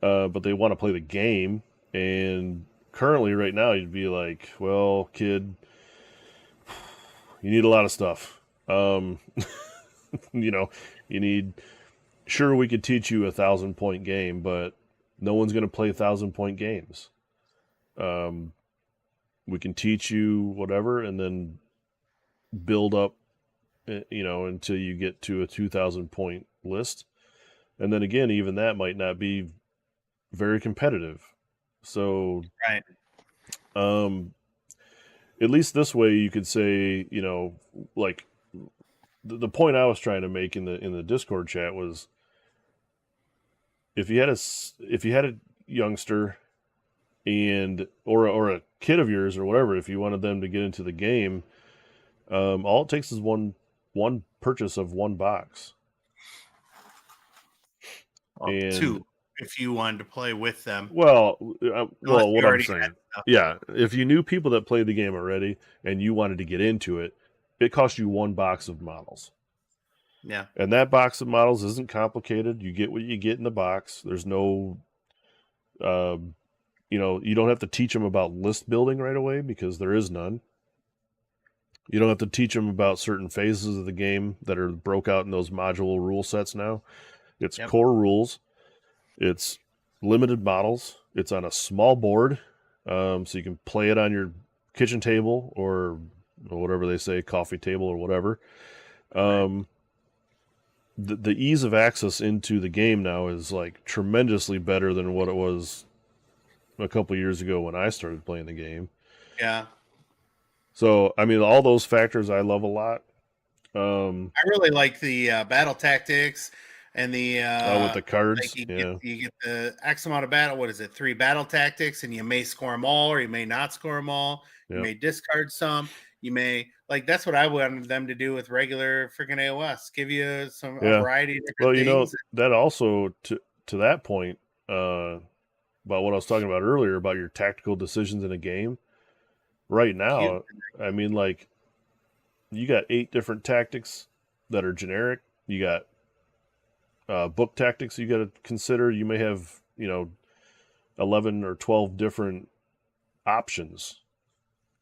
But they want to play the game. And currently, right now, you'd be like, well, kid, you need a lot of stuff. You know, you need, sure, we could teach you 1,000 point game, but no one's going to play 1,000 point games. Um, we can teach you whatever and then build up, until you get to a 2,000 point list. And then again, even that might not be very competitive. So, Right. um, at least this way, you could say, like the point I was trying to make in the Discord chat was if you had a youngster and or a kid of yours or whatever, if you wanted them to get into the game, all it takes is one purchase of one box. Well, And two, if you wanted to play with them, well, unless what you I'm already had saying, stuff. yeah, if you knew people that played the game already and you wanted to get into it, it cost you one box of models. Yeah. And that box of models isn't complicated. You get what you get in the box. There's no, you don't have to teach them about list building right away because there is none. You don't have to teach them about certain phases of the game that are broke out in those module rule sets now. It's Yep. core rules. It's limited models. It's on a small board, so you can play it on your kitchen table or whatever they say, coffee table or whatever. Right. The ease of access into the game now is like tremendously better than what it was a couple years ago when I started playing the game. Yeah. So, I mean, all those factors I love a lot. I really like the battle tactics and the With the like cards, yeah, you get the X amount of battle. What is it? 3 battle tactics, and you may score them all, or you may not score them all. You yeah, may discard some. You may like that's what I wanted them to do with regular freaking AoS. Give you a yeah. variety of different Well, things. that also to that point, about what I was talking about earlier about your tactical decisions in a game. Right Cute. now, I mean, like you got 8 different tactics that are generic. You got book tactics you got to consider. You may have 11 or 12 different options.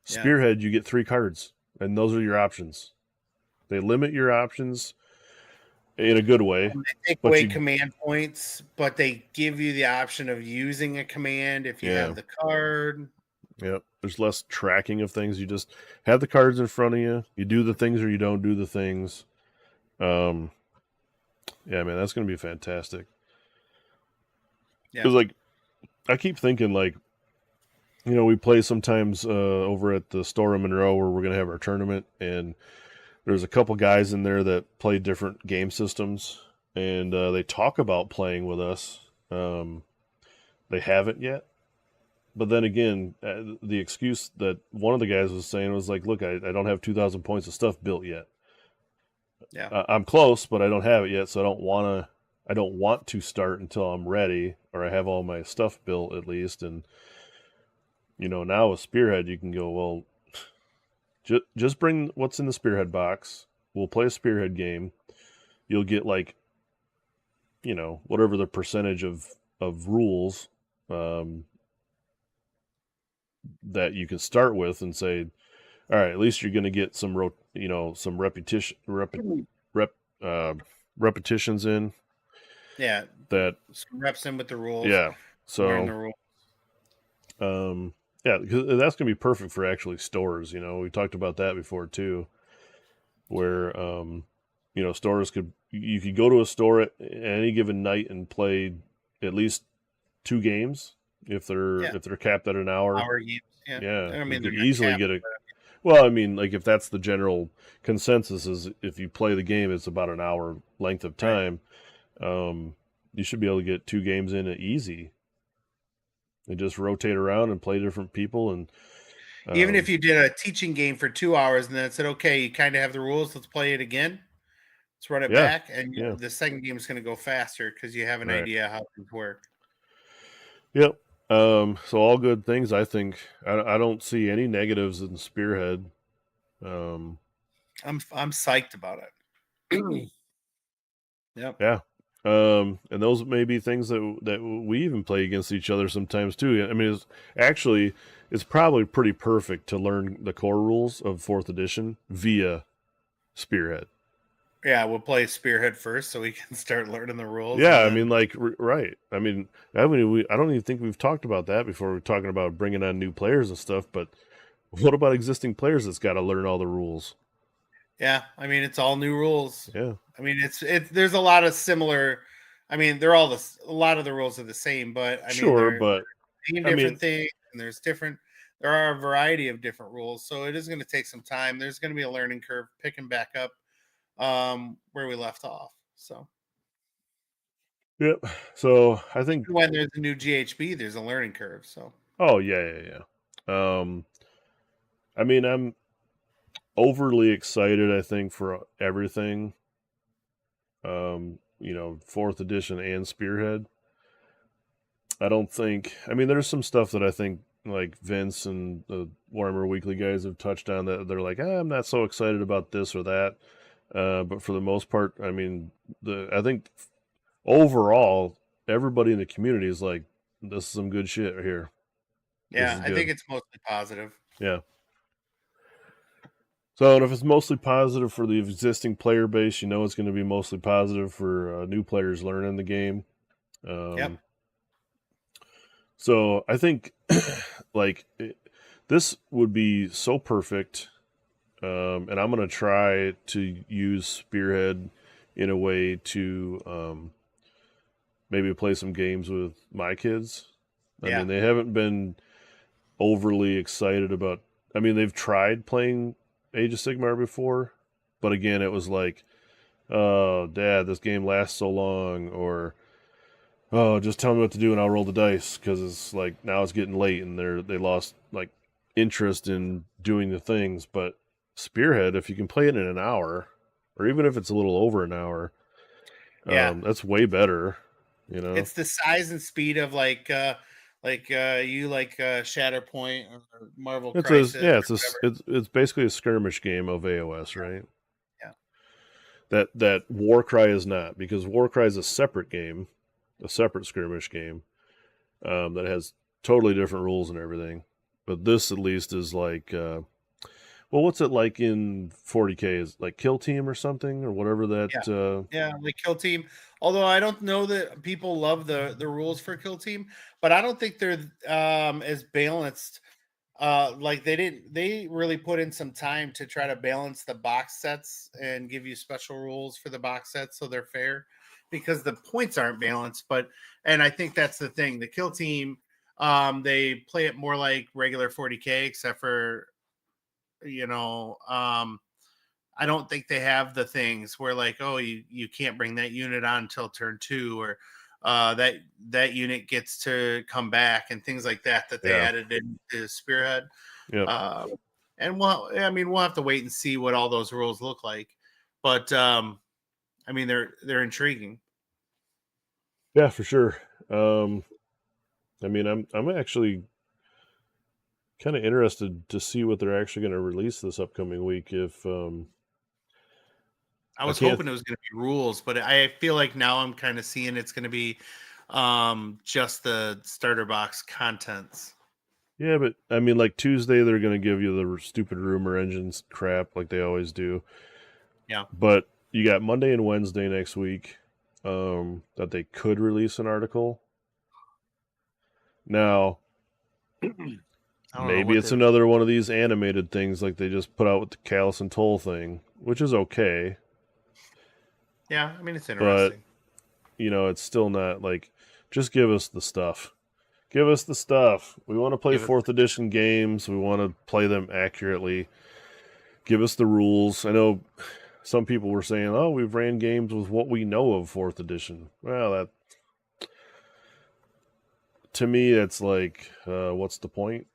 Yeah. Spearhead, you get 3 cards, and those are your options. They limit your options in a good way, And they take but away you, command points, but they give you the option of using a command if you yeah, have the card. yeah. There's less tracking of things. You just have the cards in front of you. You do the things or you don't do the things. Um, yeah, man, that's gonna be fantastic. Yeah. Because like I keep thinking like we play sometimes over at the store in Monroe where we're gonna have our tournament, and there's a couple guys in there that play different game systems, and they talk about playing with us. They haven't yet, but then again, the excuse that one of the guys was saying was like, "Look, I don't have 2,000 points of stuff built yet. Yeah. I'm close, but I don't have it yet, so I don't want to start until I'm ready or I have all my stuff built at least." And now with Spearhead, you can go, well, just bring what's in the Spearhead box. We'll play a Spearhead game. You'll get like whatever the percentage of rules um, that you can start with, and say, all right, at least you're going to get some rep uh, repetitions in Yeah. that. Some reps in with the rules. Yeah, Learn so the rules. yeah, because that's going to be perfect for actually stores. We talked about that before too, where stores you could go to a store at any given night and play at least 2 games if they're Yeah. capped at an hour. Hour games. Yeah. Yeah, I you mean, they're could not easily capped. get a. Well, I mean, like if that's the general consensus is if you play the game, it's about an hour length of Right. time. You should be able to get 2 games in it easy, and just rotate around and play different people. And Even if um, you did a teaching game for 2 hours and then said, okay, you kind of have the rules, let's play it again. Let's run it yeah, back. And yeah, the second game is going to go faster because you have an right, idea how things work. yep. So all good things. I think I don't see any negatives in Spearhead. Um, I'm psyched about it. Yep. yeah. And those may be things that we even play against each other sometimes too. I mean, it's probably pretty perfect to learn the core rules of 4th edition via Spearhead. Yeah, we'll play Spearhead first so we can start learning the rules Yeah, and I then mean, like, right. I don't even think we've talked about that before. We're talking about bringing on new players and stuff, but what about existing players that's got to learn all the rules? yeah, I mean it's all new rules. Yeah, I mean it's there's a lot of similar. I mean they're all a lot of the rules are the same, but I mean sure, they're but mean I different mean, things and there are a variety of different rules, so it is going to take some time. There's going to be a learning curve picking back up where we left off. So Yep. So I think. When there's a new GHB, there's a learning curve. So Oh yeah. I mean, I'm overly excited. I think for everything. Fourth edition and Spearhead. I don't think. I mean, there's some stuff that I think like Vince and the Warhammer Weekly guys have touched on that they're like, I'm not so excited about this or that. But for the most part, I mean, I think overall everybody in the community is like, this is some good shit here. This yeah, is I think good. it's mostly positive. Yeah. So, and if it's mostly positive for the existing player base, it's going to be mostly positive for new players learning the game. Yep. So I think this would be so perfect, and I'm going to try to use Spearhead in a way to maybe play some games with my kids. I Yeah. mean, they haven't been overly excited about. I mean, they've tried playing Age of Sigmar before, but again, it was like, "Oh, Dad, this game lasts so long," or "Oh, just tell me what to do and I'll roll the dice," because it's like now it's getting late and they lost like interest in doing the things. But Spearhead, if you can play it in an hour, or even if it's a little over an hour, Yeah. that's way better. You know, It's the size and speed of Shatterpoint or Marvel it's a Crisis yeah, or whatever. it's basically a skirmish game of AOS, right? Yeah. That Warcry is not, because Warcry is a separate game, a separate skirmish game that has totally different rules and everything. But this at least is like, well, what's it like in 40K? Is like Kill Team or something or whatever that. Yeah. Yeah, like Kill Team. Although I don't know that people love the rules for Kill Team, but I don't think they're as balanced. Like they really put in some time to try to balance the box sets and give you special rules for the box sets so they're fair, because the points aren't balanced. And I think that's the thing. The Kill Team, they play it more like regular 40K, except for you know, I don't think they have the things where like, oh, you can't bring that unit on until turn 2, or that unit gets to come back and things like that they Yeah. added into Spearhead. Yep. Uh, and I mean, we'll have to wait and see what all those rules look like. But I mean, they're intriguing. Yeah, for sure. I mean, I'm actually kind of interested to see what they're actually going to release this upcoming week. If I I was can't, hoping it was going to be rules, but I feel like now I'm kind of seeing it's going to be just the starter box contents. yeah, but I mean, like Tuesday they're going to give you the stupid rumor engines crap like they always do. Yeah. But you got Monday and Wednesday next week that they could release an article. Now, I don't know maybe what it's they're. another one of these animated things like they just put out with the Callus and Toll thing, which is okay, Yeah, I mean it's but interesting. it's still not like, just give us the stuff. Give us the stuff. We want to play Give it. fourth edition games. We want to play them accurately. Give us the rules. I know some people were saying, "Oh, we've ran games with what we know of fourth edition." Well, that to me, that's like, what's the point?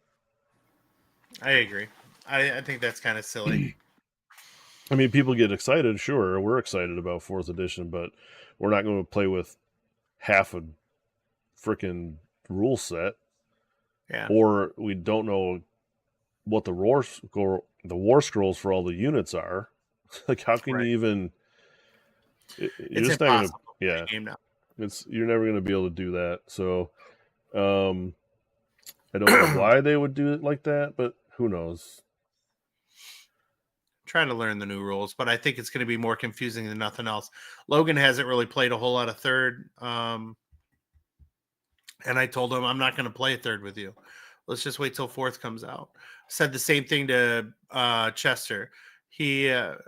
I agree. I think that's kind of silly. I mean, people get excited. Sure, we're excited about fourth edition, but we're not going to play with half a freaking rule set, Yeah. or we don't know what the war scrolls for all the units are. Like, how can Right. you even? You're It's just not gonna. impossible to play Yeah, a game now. you're never gonna be able to do that. So, um, I don't know why they would do it like that, but who knows? Trying to learn the new rules, but I think it's going to be more confusing than nothing else. Logan hasn't really played a whole lot of third. And I told him I'm not going to play a third with you. Let's just wait till fourth comes out. Said the same thing to Chester. Brad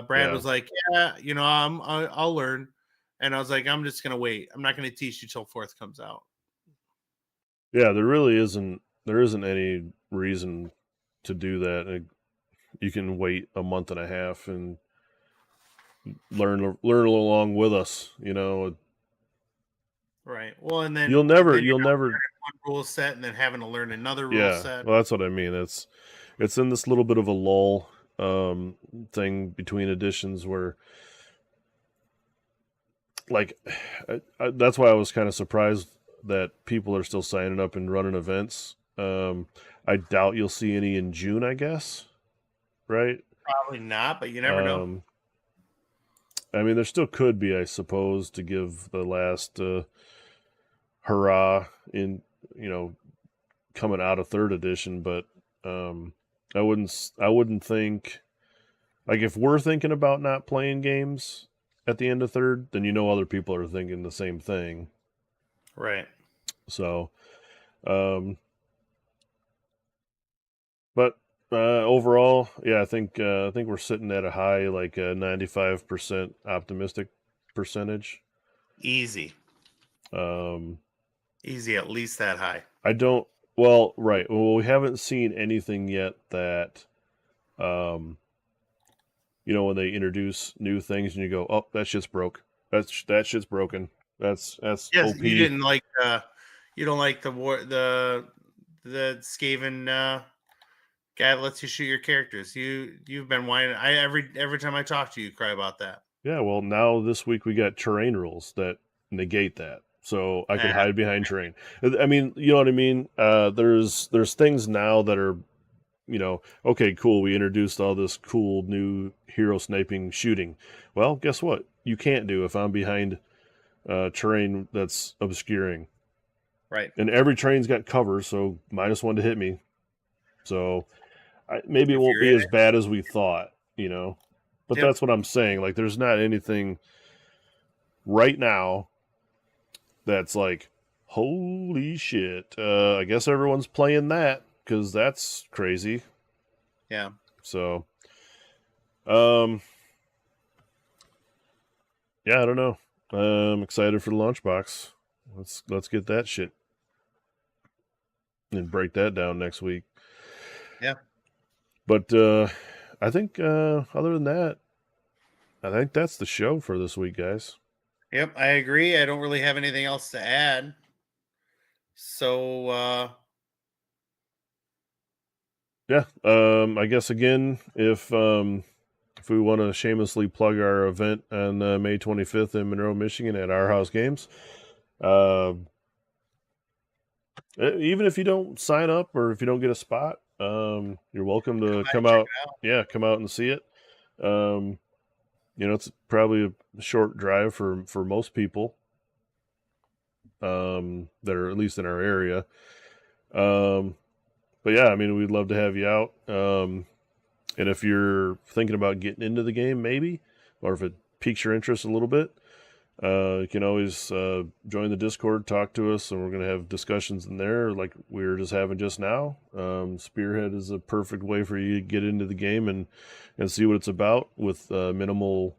Yeah, was like, yeah, I'll learn. And I was like, I'm just going to wait. I'm not going to teach you till fourth comes out. yeah. There really isn't. There isn't any reason to do that. You can wait a month and a half and learn along with us. Right. Well, and You'll then never, you're you'll not never, learning one rule set and then having to learn another rule yeah. set. Well, that's what I mean. It's in this little bit of a lull thing between editions where, like, that's why I was kind of surprised that people are still signing up and running events. I doubt you'll see any in June, I guess, right? Probably not, but you never know. Um, I mean, there still could be, I suppose, to give the last hurrah in, you know, coming out of third edition, but um, I wouldn't think, like, if we're thinking about not playing games at the end of third, then other people are thinking the same thing. Right. So, um, but overall, yeah, I think we're sitting at a high, like a 95% optimistic percentage. Easy. Um, Easy, at least that high. I don't. Well, right. Well, we haven't seen anything yet that, um, when they introduce new things and you go, "Oh, that shit's broke. That shit's broken. That's Yes, you OP." didn't like you don't like the Skaven guy that lets you shoot your characters. You've been whining. I every time I talk to you, cry about that. Yeah. Well, now this week we got terrain rules that negate that, so I could Ah, hide behind terrain. I mean, you know what I mean? There's things now that are, okay, cool. We introduced all this cool new hero sniping shooting. Well, guess what? You can't do if I'm behind terrain that's obscuring. right. And every terrain's got cover, so -1 to hit me. So maybe it If won't you're be in as bad as we thought, But it. Yep. that's what I'm saying. Like, there's not anything right now that's like, holy shit. I guess everyone's playing that because that's crazy. Yeah. So, um, yeah, I don't know. I'm excited for the launch box. Let's get that shit and break that down next week. Yeah. But I think other than that, I think that's the show for this week, guys. Yep. I agree. I don't really have anything else to add. So Yeah. I guess again, if we want to shamelessly plug our event on May 25th in Monroe, Michigan at Our House Games, uh, even if you don't sign up or if you don't get a spot, you're welcome to come out. Yeah, come out and see it. Um, it's probably a short drive for most people that are at least in our area. But yeah, I mean, we'd love to have you out. And if you're thinking about getting into the game, maybe, or if it piques your interest a little bit, you can always join the Discord, talk to us, and we're going to have discussions in there like we were just having just now. Spearhead is a perfect way for you to get into the game and see what it's about with minimal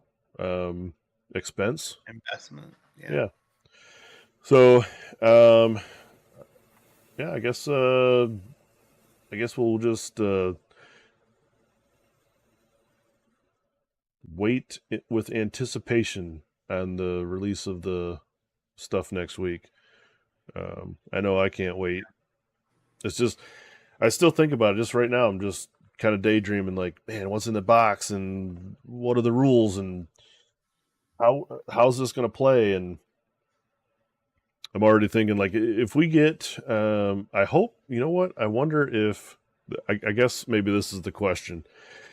expense. investment. Yeah. Yeah. So, yeah, I guess we'll just wait with anticipation on the release of the stuff next week. I know I can't wait. It's just, I still think about it just right now. I'm just kind of daydreaming, like, man, what's in the box and what are the rules and how's this going to play? And I'm already thinking, like, if we get, I hope, you know what? I wonder if, I guess maybe this is the question.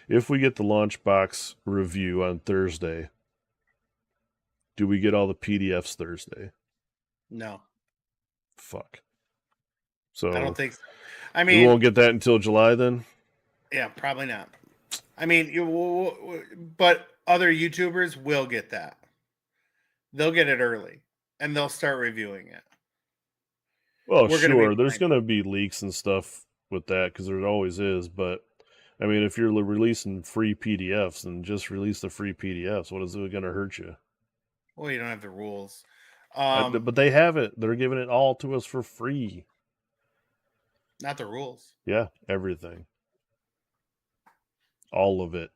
If we get the launch box review on Thursday, do we get all the PDFs Thursday? No. Fuck. I don't So think so. I we mean, won't get that until July then? yeah, probably not. I mean, but other YouTubers will get that. They'll get it early and they'll start reviewing it. Well, We're going to be sure. There's behind. going to be leaks and stuff with that because there always is. But, I mean, if you're releasing free PDFs, then just release the free PDFs. What is it going to hurt you? Well, you don't have the rules. But they have it. They're giving it all to us for free. Not the rules. Yeah, everything. All of it.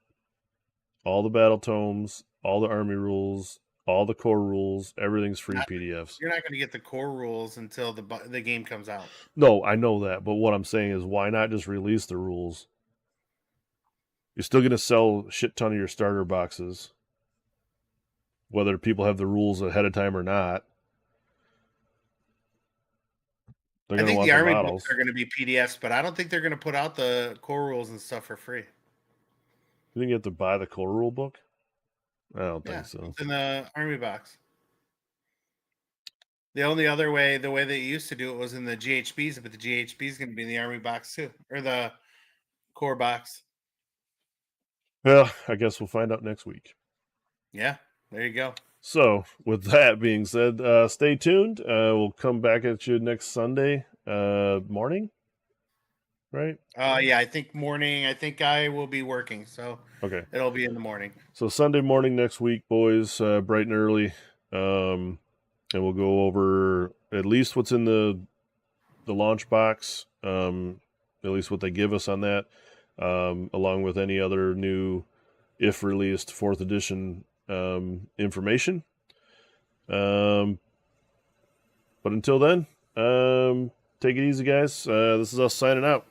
All the battle tomes, all the army rules, All the core rules, everything's free Not- PDFs. You're not going to get the core rules until the game comes out. No, I know that, but what I'm saying is, why not just release the rules? You're still going to sell a shit ton of your starter boxes, whether people have the rules ahead of time or not. They're I going to think want the the army models. books are going to be PDFs, but I don't think they're going to put out the core rules and stuff for free. You think you have to buy the core rule book? I don't Yeah, think so. it's in the army box. The only other way, the way they used to do it was in the GHBs, but the GHB is going to be in the army box too, or the core box. Well, I guess we'll find out next week. Yeah, there you go. So, with that being said, stay tuned. We'll come back at you next Sunday morning, right? Yeah, I think morning. I think I will be working, so Okay. it'll be in the morning. So Sunday morning next week, boys, bright and early, and we'll go over at least what's in the launch box, at least what they give us on that, along with any other new, if released, 4th edition information. But until then, take it easy, guys. This is us signing out.